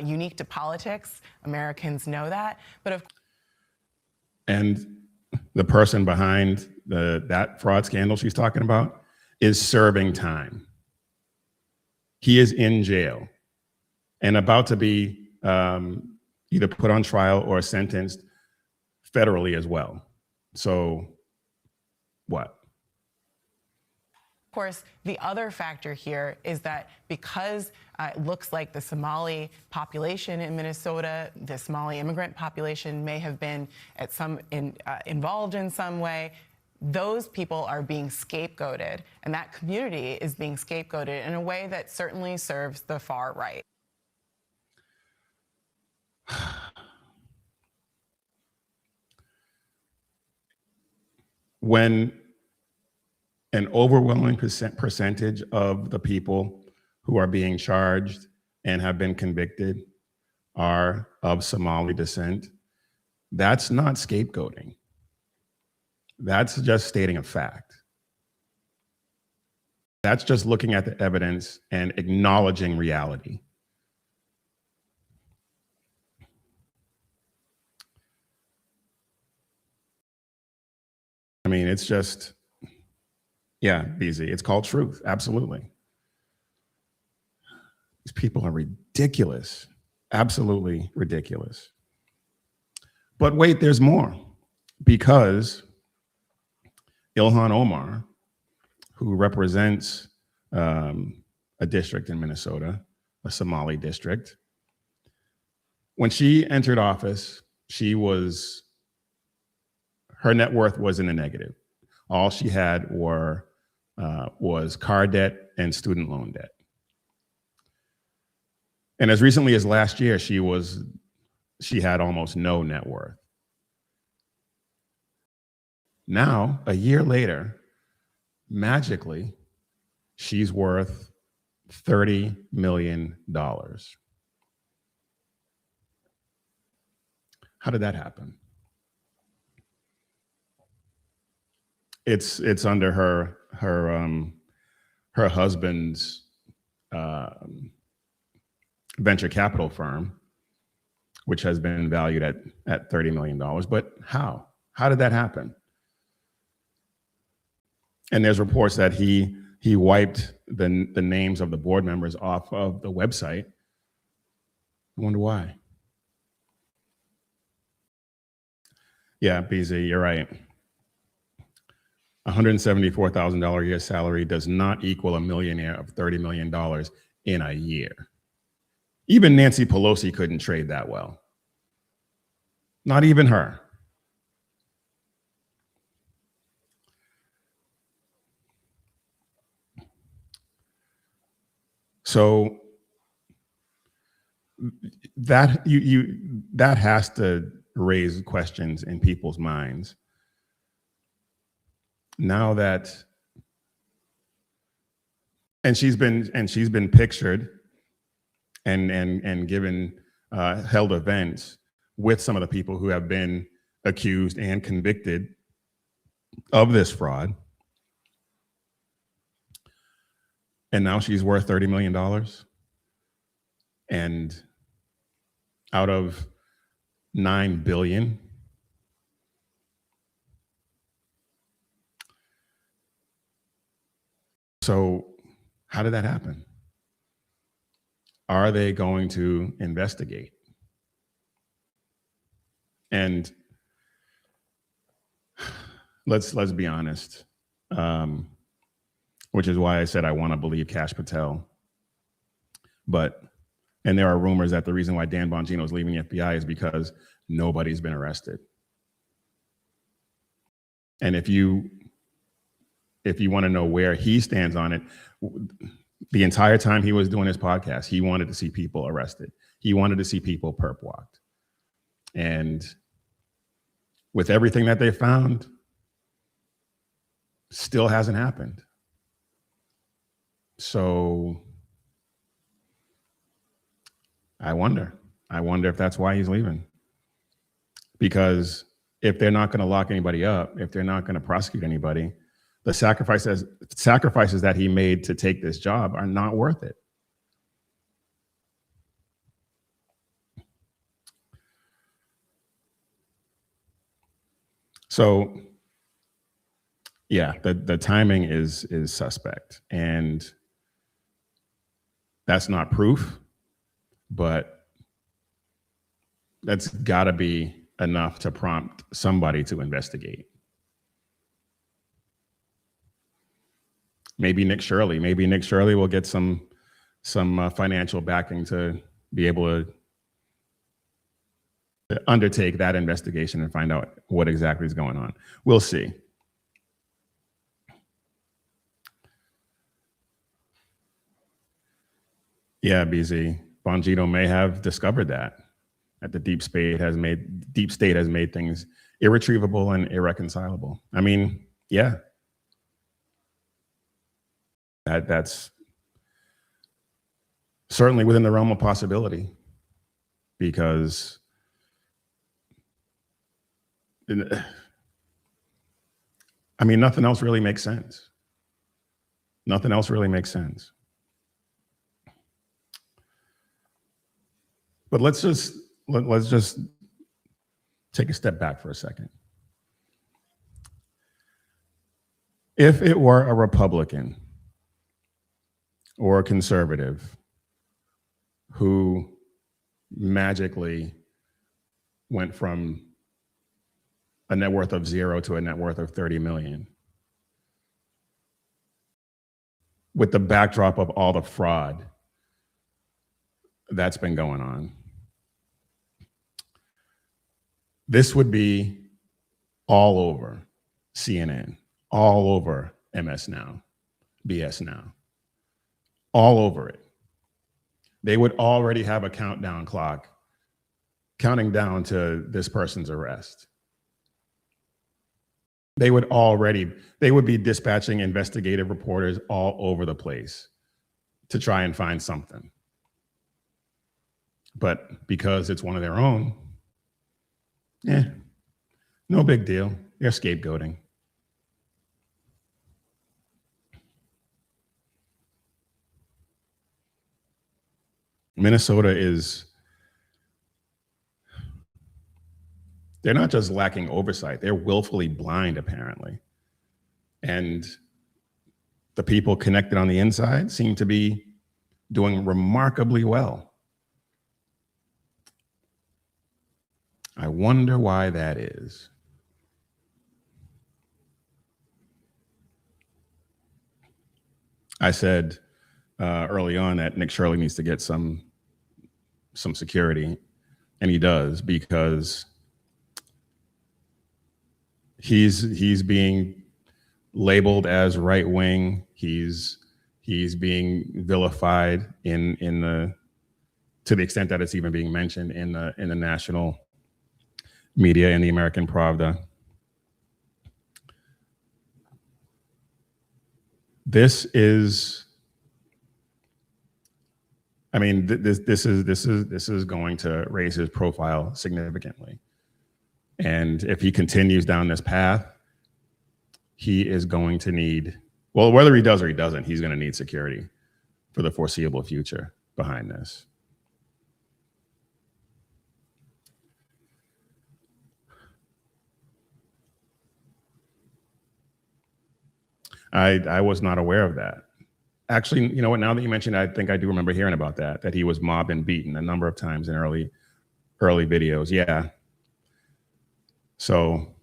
unique to politics. Americans know that. But and the person behind that fraud scandal she's talking about is serving time. He is in jail and about to be either put on trial or sentenced federally as well. So what? Of course, the other factor here is that because it looks like the Somali population in Minnesota, the Somali immigrant population may have been involved in some way, those people are being scapegoated, and that community is being scapegoated in a way that certainly serves the far right. When an overwhelming percentage of the people who are being charged and have been convicted are of Somali descent, that's not scapegoating. That's just stating a fact. That's just looking at the evidence and acknowledging reality. I mean, it's just, yeah, BZ, it's called truth, absolutely. These people are ridiculous, absolutely ridiculous. But wait, there's more, because Ilhan Omar, who represents a district in Minnesota, a Somali district, when she entered office, her net worth was in the negative. All she had was car debt and student loan debt. And as recently as last year, she had almost no net worth. Now, a year later, magically, she's worth $30 million. How did that happen? It's under her husband's venture capital firm, which has been valued at $30 million. But how? How did that happen? And there's reports that he wiped the names of the board members off of the website. I wonder why. Yeah, BZ, you're right. $174,000 a year salary does not equal a millionaire of $30 million in a year. Even Nancy Pelosi couldn't trade that well. Not even her. So that that has to raise questions in people's minds. Now that, and she's been pictured and given held events with some of the people who have been accused and convicted of this fraud. And now she's worth $30 million. And out of $9 billion. So how did that happen? Are they going to investigate? And let's be honest, which is why I said I want to believe Kash Patel. And there are rumors that the reason why Dan Bongino is leaving the FBI is because nobody's been arrested. And if you want to know where he stands on it, the entire time he was doing his podcast, he wanted to see people arrested. He wanted to see people perp walked. And with everything that they found, still hasn't happened. So I wonder if that's why he's leaving. Because if they're not going to lock anybody up, if they're not going to prosecute anybody, the sacrifices that he made to take this job are not worth it. So yeah, the timing is suspect, and that's not proof, but that's got to be enough to prompt somebody to investigate. Maybe Nick Shirley will get some financial backing to be able to undertake that investigation and find out what exactly is going on. We'll see. Yeah, BZ, Bongino may have discovered that the deep state has made things irretrievable and irreconcilable. I mean, yeah. That's certainly within the realm of possibility, because I mean, nothing else really makes sense. Nothing else really makes sense. But let's just take a step back for a second. If it were a Republican or a conservative who magically went from a net worth of 0 to a net worth of 30 million, with the backdrop of all the fraud that's been going on. This would be all over CNN, all over MS Now, BS Now, all over it. They would already have a countdown clock counting down to this person's arrest. They would be dispatching investigative reporters all over the place to try and find something. But because it's one of their own, no big deal. They're scapegoating. Minnesota they're not just lacking oversight, they're willfully blind, apparently. And the people connected on the inside seem to be doing remarkably well. I wonder why that is. I said early on that Nick Shirley needs to get some security, and he does, because he's being labeled as right wing. He's being vilified to the extent that it's even being mentioned in the national media, in the American Pravda. This is going to raise his profile significantly. And if he continues down this path, he is going to need, well, whether he does or he doesn't, he's going to need security for the foreseeable future behind this. I was not aware of that. Actually, you know what, now that you mentioned it, I think I do remember hearing about that he was mobbed and beaten a number of times in early videos. Yeah. So,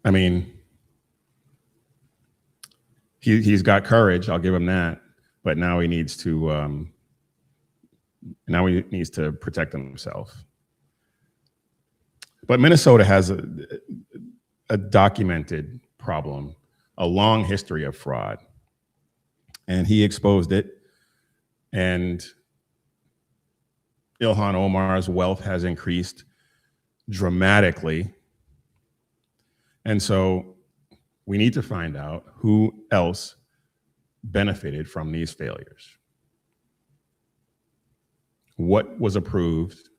I mean, he's got courage, I'll give him that, but now he needs to protect himself. But Minnesota has a documented problem, a long history of fraud, and he exposed it. And Ilhan Omar's wealth has increased dramatically. And so we need to find out who else benefited from these failures. What was approved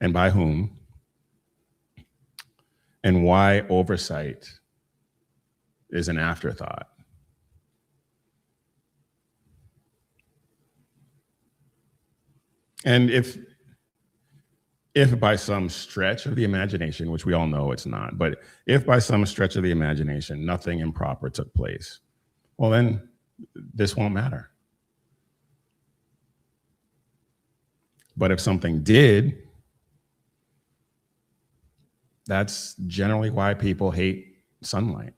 and by whom, and why oversight is an afterthought. And if by some stretch of the imagination, which we all know it's not, but if by some stretch of the imagination nothing improper took place, well, then this won't matter. But if something did, that's generally why people hate sunlight.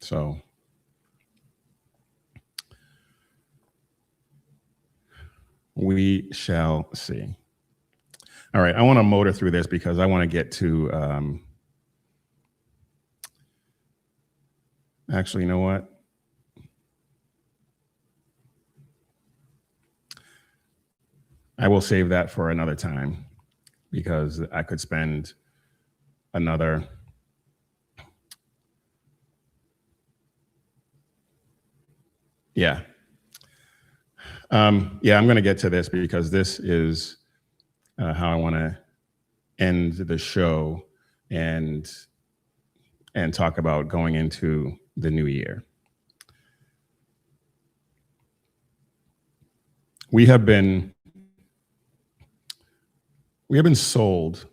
So we shall see. All right, I want to motor through this because I want to get to, actually, you know what? I will save that for another time because I could spend another I'm going to get to this because this is how I want to end the show and talk about going into the new year. We have been sold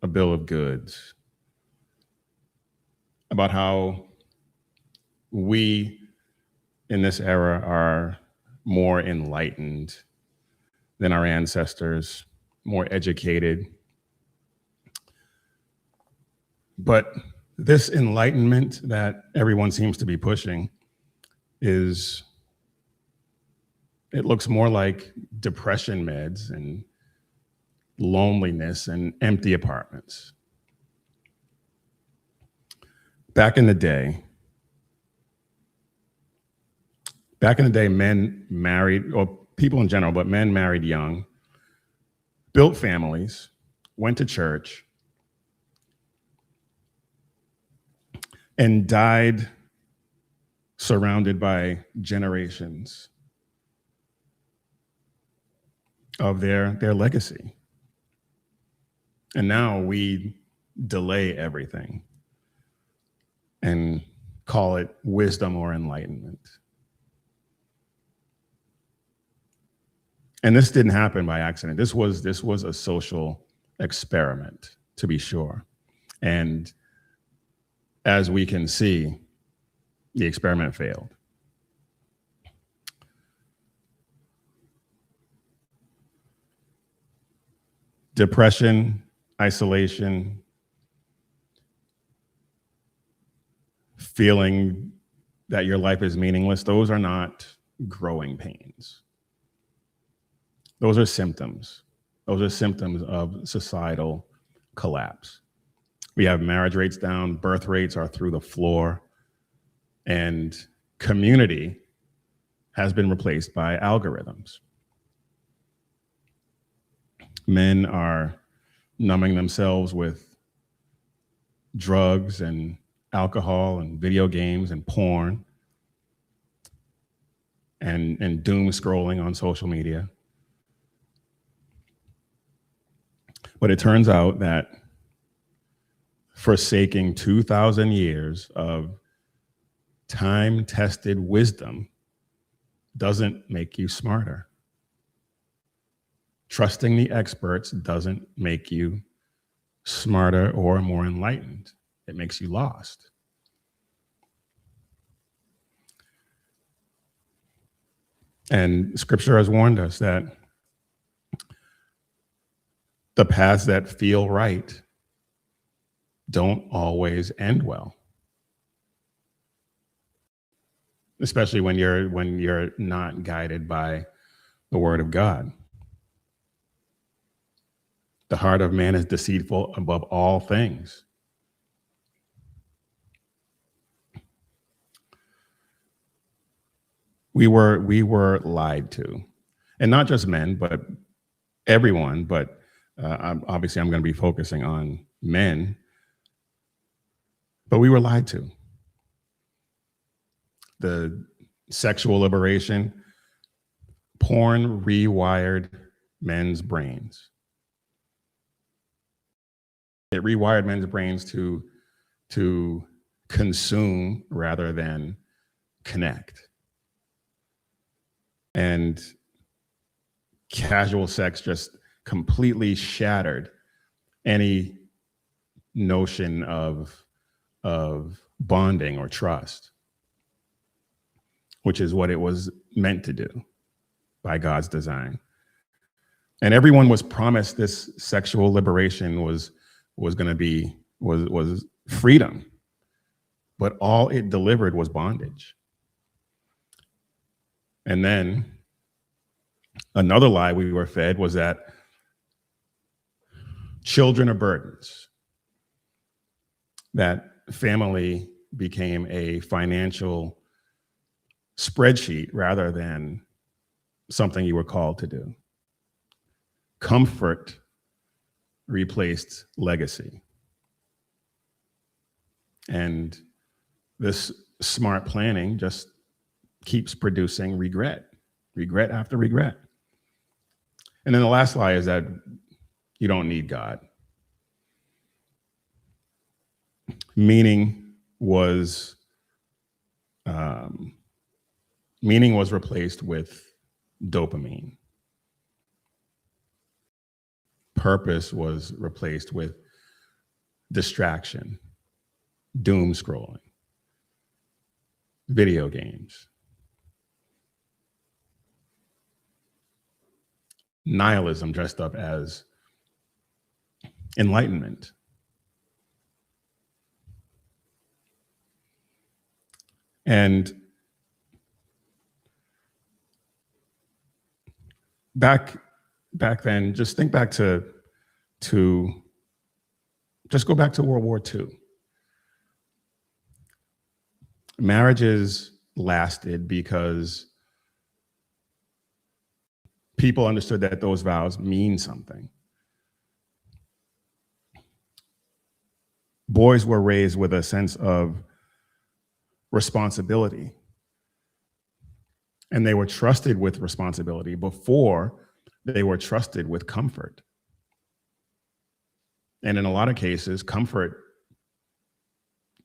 a bill of goods about how we in this era are more enlightened than our ancestors, more educated. But this enlightenment that everyone seems to be pushing it looks more like depression meds and loneliness and empty apartments. Back in the day, men married, or people in general, but men married young, built families, went to church, and died surrounded by generations of their legacy. And now we delay everything and call it wisdom or enlightenment. And this didn't happen by accident. This was a social experiment, to be sure. And as we can see, the experiment failed. Depression, isolation, feeling that your life is meaningless, those are not growing pains. Those are symptoms. Those are symptoms of societal collapse. We have marriage rates down, birth rates are through the floor, and community has been replaced by algorithms. Men are numbing themselves with drugs and alcohol and video games and porn and doom scrolling on social media. But it turns out that forsaking 2,000 years of time-tested wisdom doesn't make you smarter. Trusting the experts doesn't make you smarter or more enlightened. It makes you lost. And scripture has warned us that the paths that feel right don't always end well, especially when you're not guided by the word of God. The heart of man is deceitful above all things. We were lied to, and not just men, but everyone. But obviously, I'm going to be focusing on men. But we were lied to. The sexual liberation, porn rewired men's brains. It rewired men's brains to consume rather than connect. And casual sex just completely shattered any notion of bonding or trust, which is what it was meant to do by God's design. And everyone was promised this sexual liberation was going to be was freedom, but all it delivered was bondage. And then another lie we were fed was that children are burdens, that family became a financial spreadsheet rather than something you were called to do. Comfort replaced legacy. And this smart planning just keeps producing regret after regret. And then the last lie is that you don't need God. Meaning was replaced with dopamine. Purpose was replaced with distraction, doom scrolling, video games, nihilism dressed up as enlightenment. And back then, just think back to just go back to World War II. Marriages lasted because people understood that those vows mean something. Boys were raised with a sense of responsibility, and they were trusted with responsibility before they were trusted with comfort. And in a lot of cases, comfort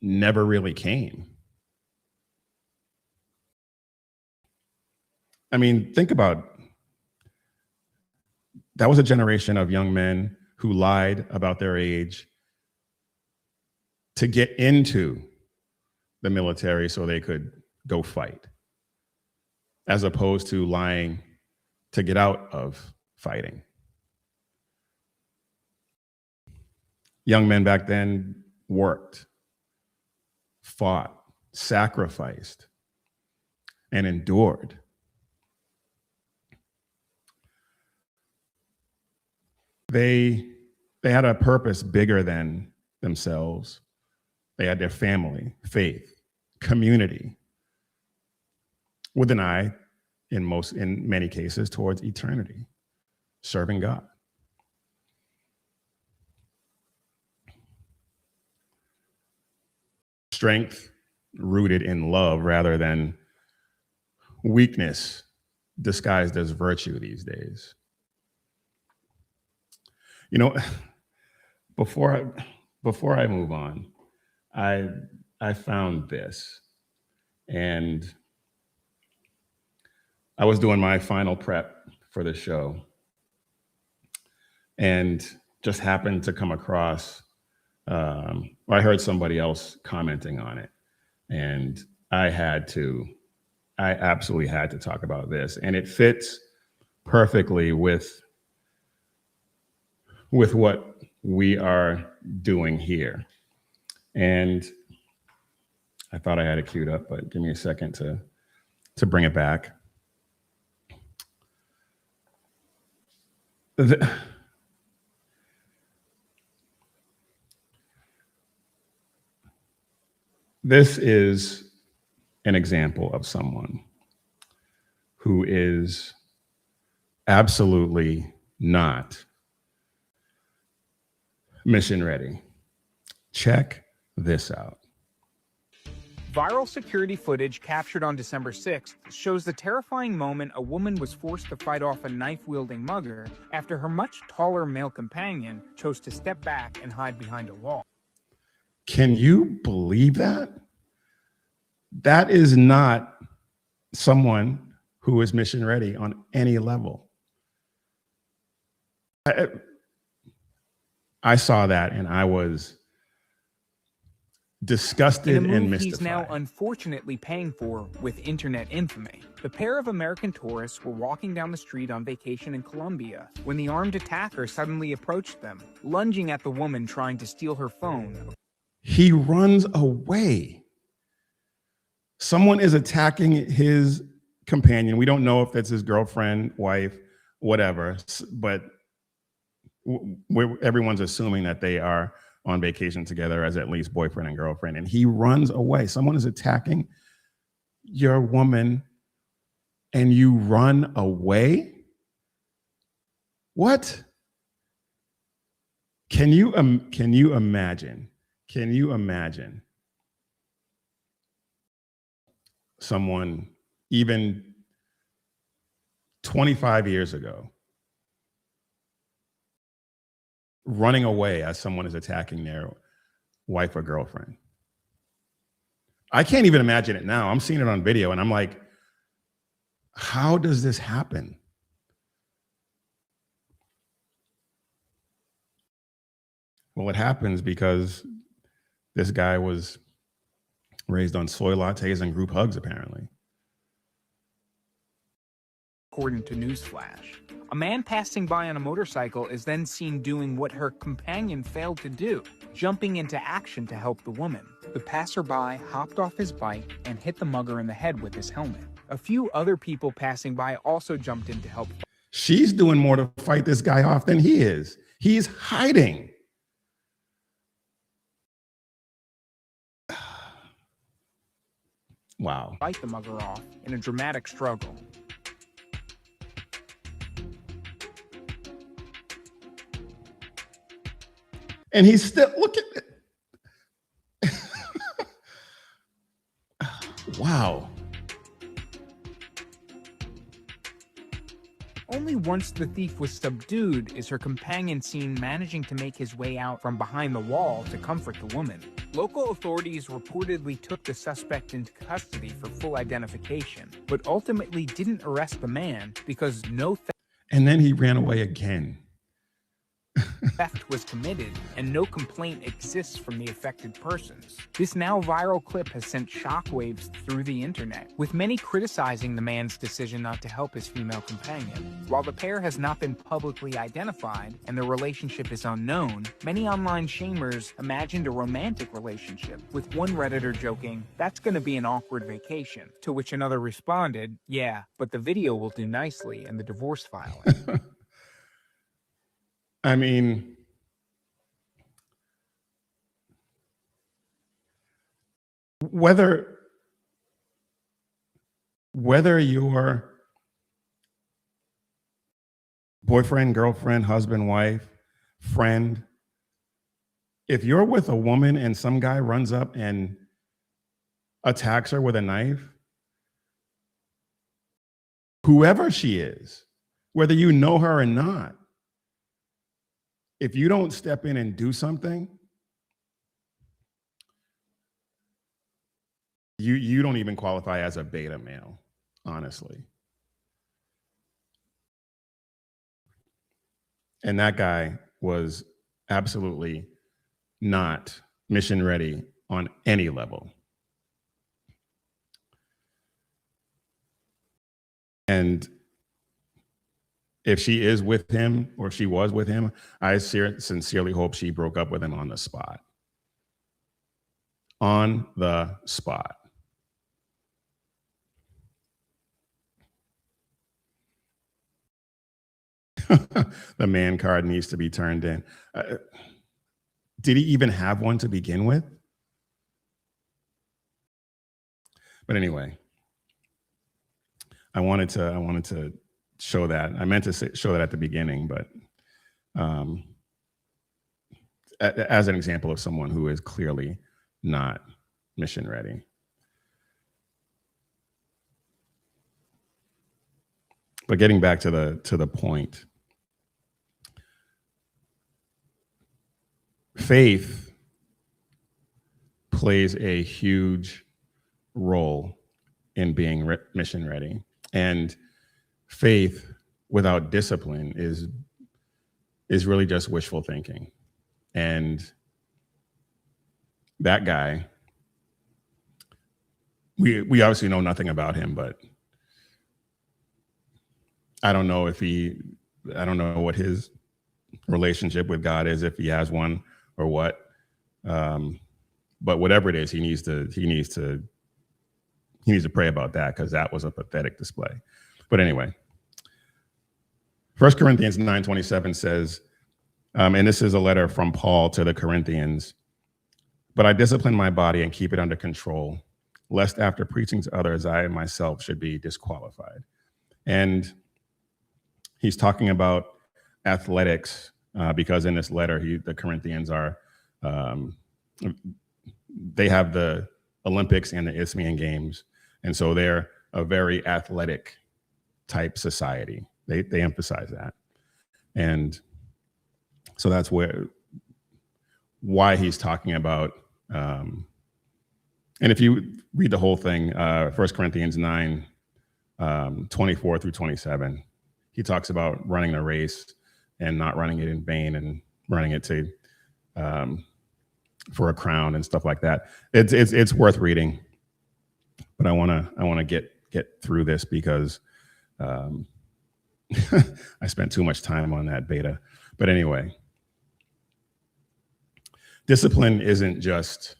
never really came. I mean, think about, that was a generation of young men who lied about their age to get into the military so they could go fight, as opposed to lying to get out of fighting. Young men back then worked, fought, sacrificed, and endured. They had a purpose bigger than themselves. They had their family, faith, community, with an eye, in many cases, towards eternity, serving God. Strength rooted in love rather than weakness disguised as virtue these days. You know, before I move on, I found this, and I was doing my final prep for the show and just happened to come across, I heard somebody else commenting on it, and I absolutely had to talk about this, and it fits perfectly with what we are doing here. And I thought I had it queued up, but give me a second to bring it back. This is an example of someone who is absolutely not mission ready. Check this out. Viral security footage captured on December 6th shows the terrifying moment a woman was forced to fight off a knife-wielding mugger after her much taller male companion chose to step back and hide behind a wall. Can you believe that? That is not someone who is mission ready on any level. I saw that and I was disgusted in a move and mystified. He's now unfortunately paying for with internet infamy. The pair of American tourists were walking down the street on vacation in Colombia when the armed attacker suddenly approached them, lunging at the woman trying to steal her phone. He runs away. Someone is attacking his companion. We don't know if that's his girlfriend, wife, whatever, but everyone's assuming that they are on vacation together as at least boyfriend and girlfriend, and he runs away. Someone is attacking your woman and you run away? What? Can you imagine? Can you imagine someone even 25 years ago running away as someone is attacking their wife or girlfriend? I can't even imagine it now. I'm seeing it on video and I'm like, how does this happen? Well, it happens because this guy was raised on soy lattes and group hugs, apparently. according to Newsflash. A man passing by on a motorcycle is then seen doing what her companion failed to do, jumping into action to help the woman. The passerby hopped off his bike and hit the mugger in the head with his helmet. A few other people passing by also jumped in to help. She's doing more to fight this guy off than he is. He's hiding. Wow. Fight the mugger off in a dramatic struggle. And he's still, look at it. Wow. Only once the thief was subdued is her companion seen managing to make his way out from behind the wall to comfort the woman. Local authorities reportedly took the suspect into custody for full identification, but ultimately didn't arrest the man because no and then he ran away again. theft was committed and no complaint exists from the affected persons. This now viral clip has sent shockwaves through the internet, with many criticizing the man's decision not to help his female companion. While the pair has not been publicly identified and their relationship is unknown, many online shamers imagined a romantic relationship, with one Redditor joking, "That's gonna be an awkward vacation," to which another responded, "Yeah, but the video will do nicely in the divorce filing." I mean, whether your boyfriend, girlfriend, husband, wife, friend, if you're with a woman and some guy runs up and attacks her with a knife, whoever she is, whether you know her or not, if you don't step in and do something, you don't even qualify as a beta male, honestly. And that guy was absolutely not mission ready on any level. And if she is with him or she was with him, I sincerely hope she broke up with him on the spot. On the spot. The man card needs to be turned in. Did he even have one to begin with? But anyway, I wanted to show that. I meant to show that at the beginning, but as an example of someone who is clearly not mission ready. But getting back to the point, faith plays a huge role in being mission ready, and faith without discipline is really just wishful thinking. And that guy, we obviously know nothing about him, but I don't know what his relationship with God is, if he has one or what. But whatever it is, he needs to pray about that, because that was a pathetic display. But anyway, 1 Corinthians 9:27 says, and this is a letter from Paul to the Corinthians, "But I discipline my body and keep it under control, lest after preaching to others, I myself should be disqualified." And he's talking about athletics, because in this letter, the Corinthians are, they have the Olympics and the Isthmian Games. And so they're a very athletic type society. They emphasize that. And so that's why he's talking about, and if you read the whole thing, 1 Corinthians 9, 24 through 27, he talks about running a race and not running it in vain, and running it to for a crown and stuff like that. It's worth reading, but I want to get through this because I spent too much time on that beta. But anyway, discipline isn't just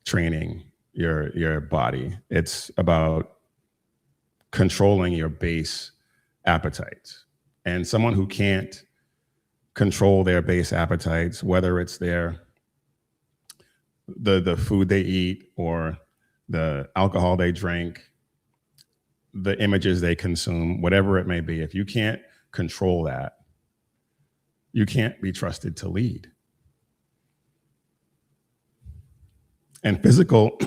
training your body. It's about controlling your base appetites. And someone who can't control their base appetites, whether it's the food they eat or the alcohol they drink, the images they consume, whatever it may be, if you can't control that, you can't be trusted to lead. And physical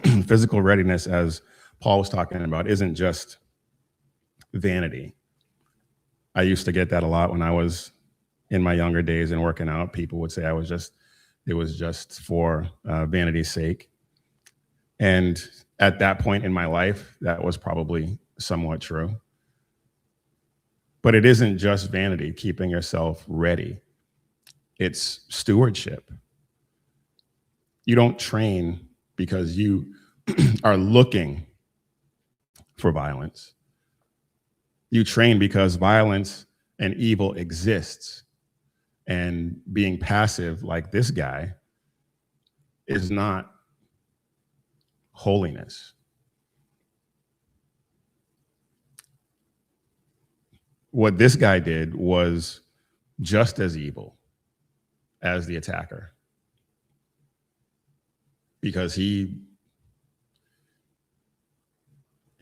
readiness, as Paul was talking about, isn't just vanity. I used to get that a lot when I was in my younger days and working out. People would say it was just for vanity's sake. And at that point in my life, that was probably somewhat true. But it isn't just vanity, keeping yourself ready. It's stewardship. You don't train because you are looking for violence. You train because violence and evil exists. And being passive like this guy is not holiness. What this guy did was just as evil as the attacker, because he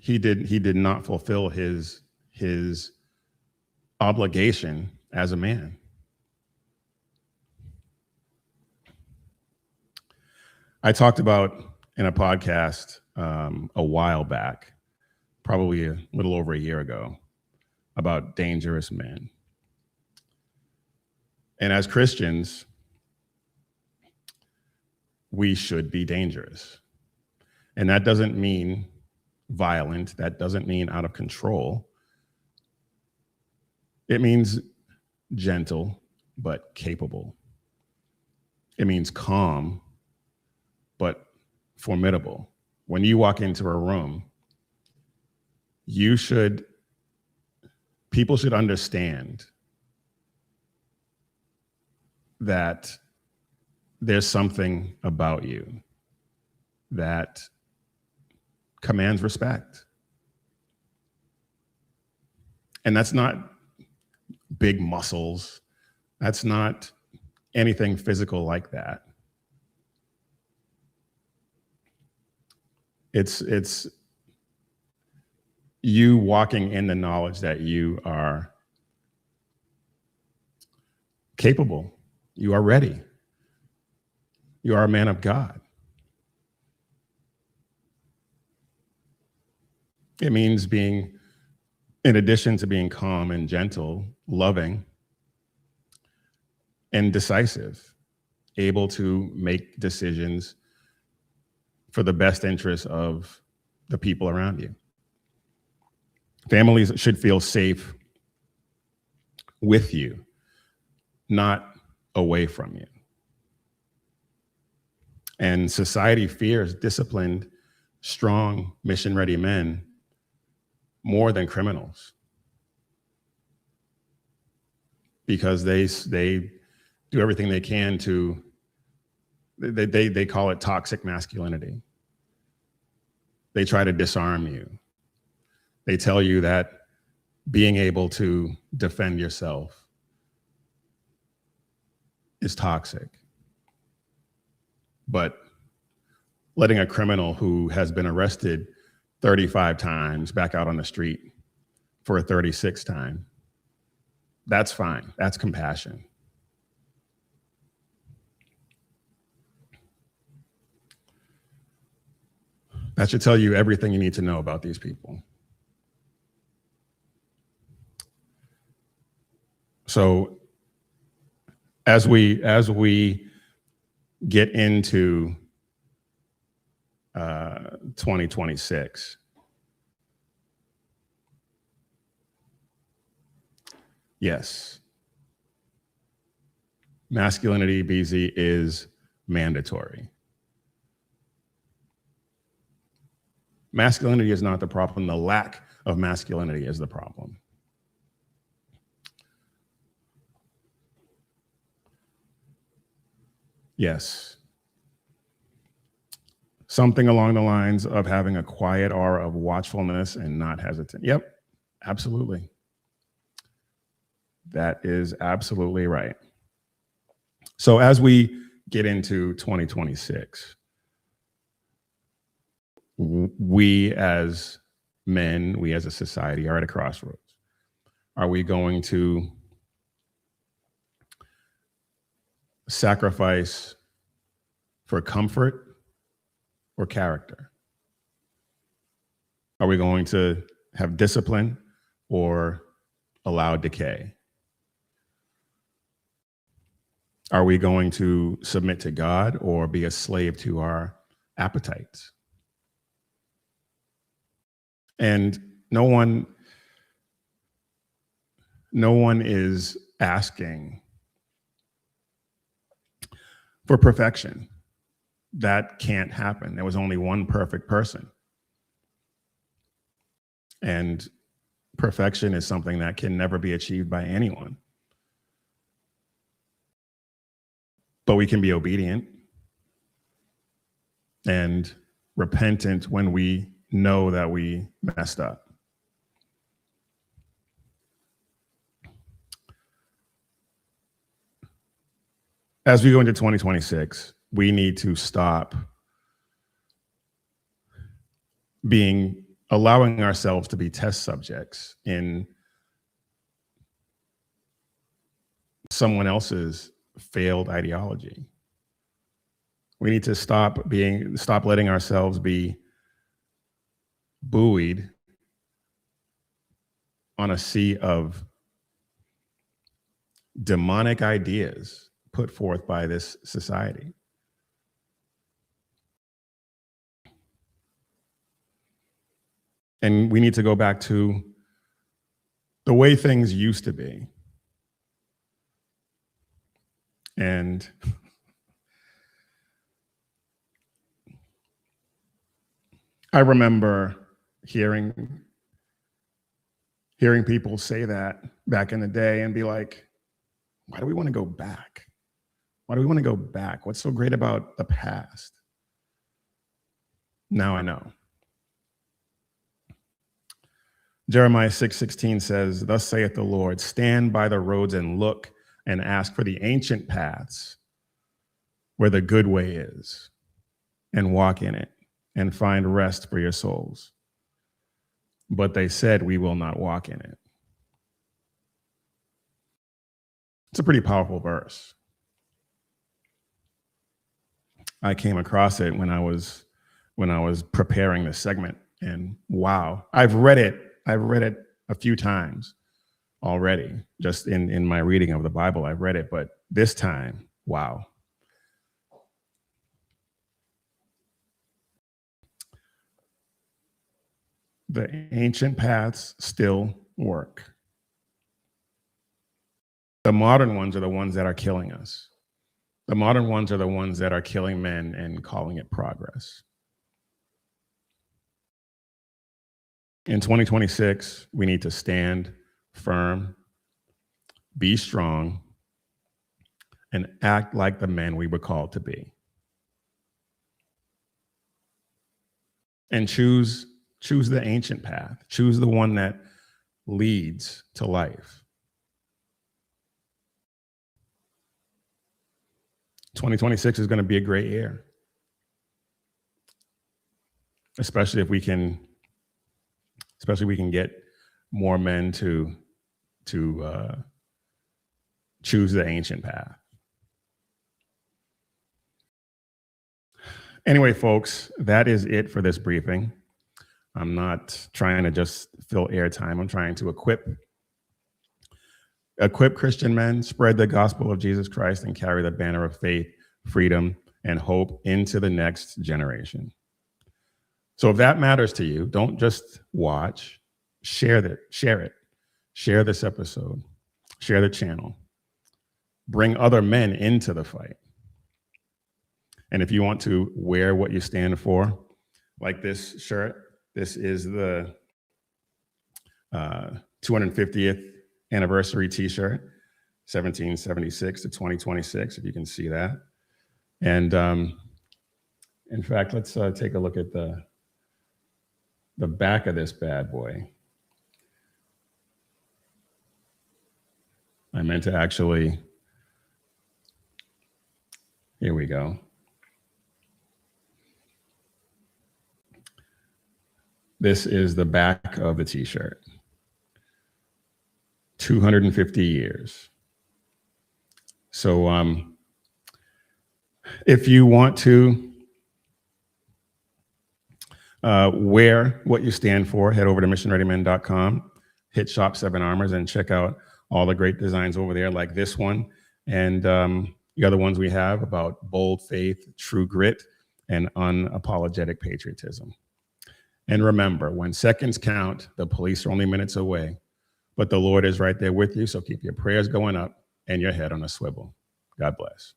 did not fulfill his obligation as a man. I talked about in a podcast a while back, probably a little over a year ago, about dangerous men. And as Christians, we should be dangerous. And that doesn't mean violent. That doesn't mean out of control. It means gentle, but capable. It means calm, but formidable. When you walk into a room, people should understand that there's something about you that commands respect. And that's not big muscles. That's not anything physical like that. It's you walking in the knowledge that you are capable, you are ready, you are a man of God. It means being, in addition to being calm and gentle, loving and decisive, able to make decisions for the best interest of the people around you. Families should feel safe with you, not away from you. And society fears disciplined, strong, mission-ready men more than criminals, because they do everything they can to, they call it toxic masculinity. They try to disarm you. They tell you that being able to defend yourself is toxic. But letting a criminal who has been arrested 35 times back out on the street for a 36th time, that's fine. That's compassion. That should tell you everything you need to know about these people. So as we get into 2026, yes, masculinity, BZ, is mandatory. Masculinity is not the problem. The lack of masculinity is the problem. Yes. Something along the lines of having a quiet aura of watchfulness and not hesitant. Yep, absolutely. That is absolutely right. So as we get into 2026, we as men, we as a society are at a crossroads. Are we going to sacrifice for comfort or character? Are we going to have discipline or allow decay? Are we going to submit to God or be a slave to our appetites? And no one is asking for perfection. That can't happen. There was only one perfect person. And perfection is something that can never be achieved by anyone. But we can be obedient and repentant when we know that we messed up. As we go into 2026, we need to stop allowing ourselves to be test subjects in someone else's failed ideology. We need to stop letting ourselves be buoyed on a sea of demonic ideas put forth by this society. And we need to go back to the way things used to be. And I remember hearing people say that back in the day and be like, why do we want to go back? Why do we want to go back? What's so great about the past? Now I know. Jeremiah 6:16 says, thus saith the Lord, stand by the roads and look and ask for the ancient paths where the good way is, and walk in it and find rest for your souls. But they said, we will not walk in it. It's a pretty powerful verse. I came across it when I was preparing this segment, and wow, I've read it a few times already, just in my reading of the Bible. I've read it, but this time, wow. The ancient paths still work. The modern ones are the ones that are killing us. The modern ones are the ones that are killing men and calling it progress. In 2026, we need to stand firm, be strong, and act like the men we were called to be. And choose the ancient path. Choose the one that leads to life. 2026 is going to be a great year, especially if we can get more men to choose the ancient path. Anyway, folks, that is it for this briefing. I'm not trying to just fill airtime. I'm trying to equip Christian men, spread the gospel of Jesus Christ, and carry the banner of faith, freedom, and hope into the next generation. So if that matters to you, don't just watch, share it. Share this episode, share the channel, bring other men into the fight. And if you want to wear what you stand for, like this shirt, This is the 250th anniversary t-shirt, 1776 to 2026, if you can see that. And in fact, let's take a look at the back of this bad boy. I meant to actually, here we go. This is the back of the t-shirt. 250 years. So if you want to wear what you stand for, head over to missionreadymen.com, hit Shop 7 Armors, and check out all the great designs over there, like this one and the other ones we have about bold faith, true grit, and unapologetic patriotism. And remember, when seconds count, the police are only minutes away, but the Lord is right there with you. So keep your prayers going up and your head on a swivel. God bless.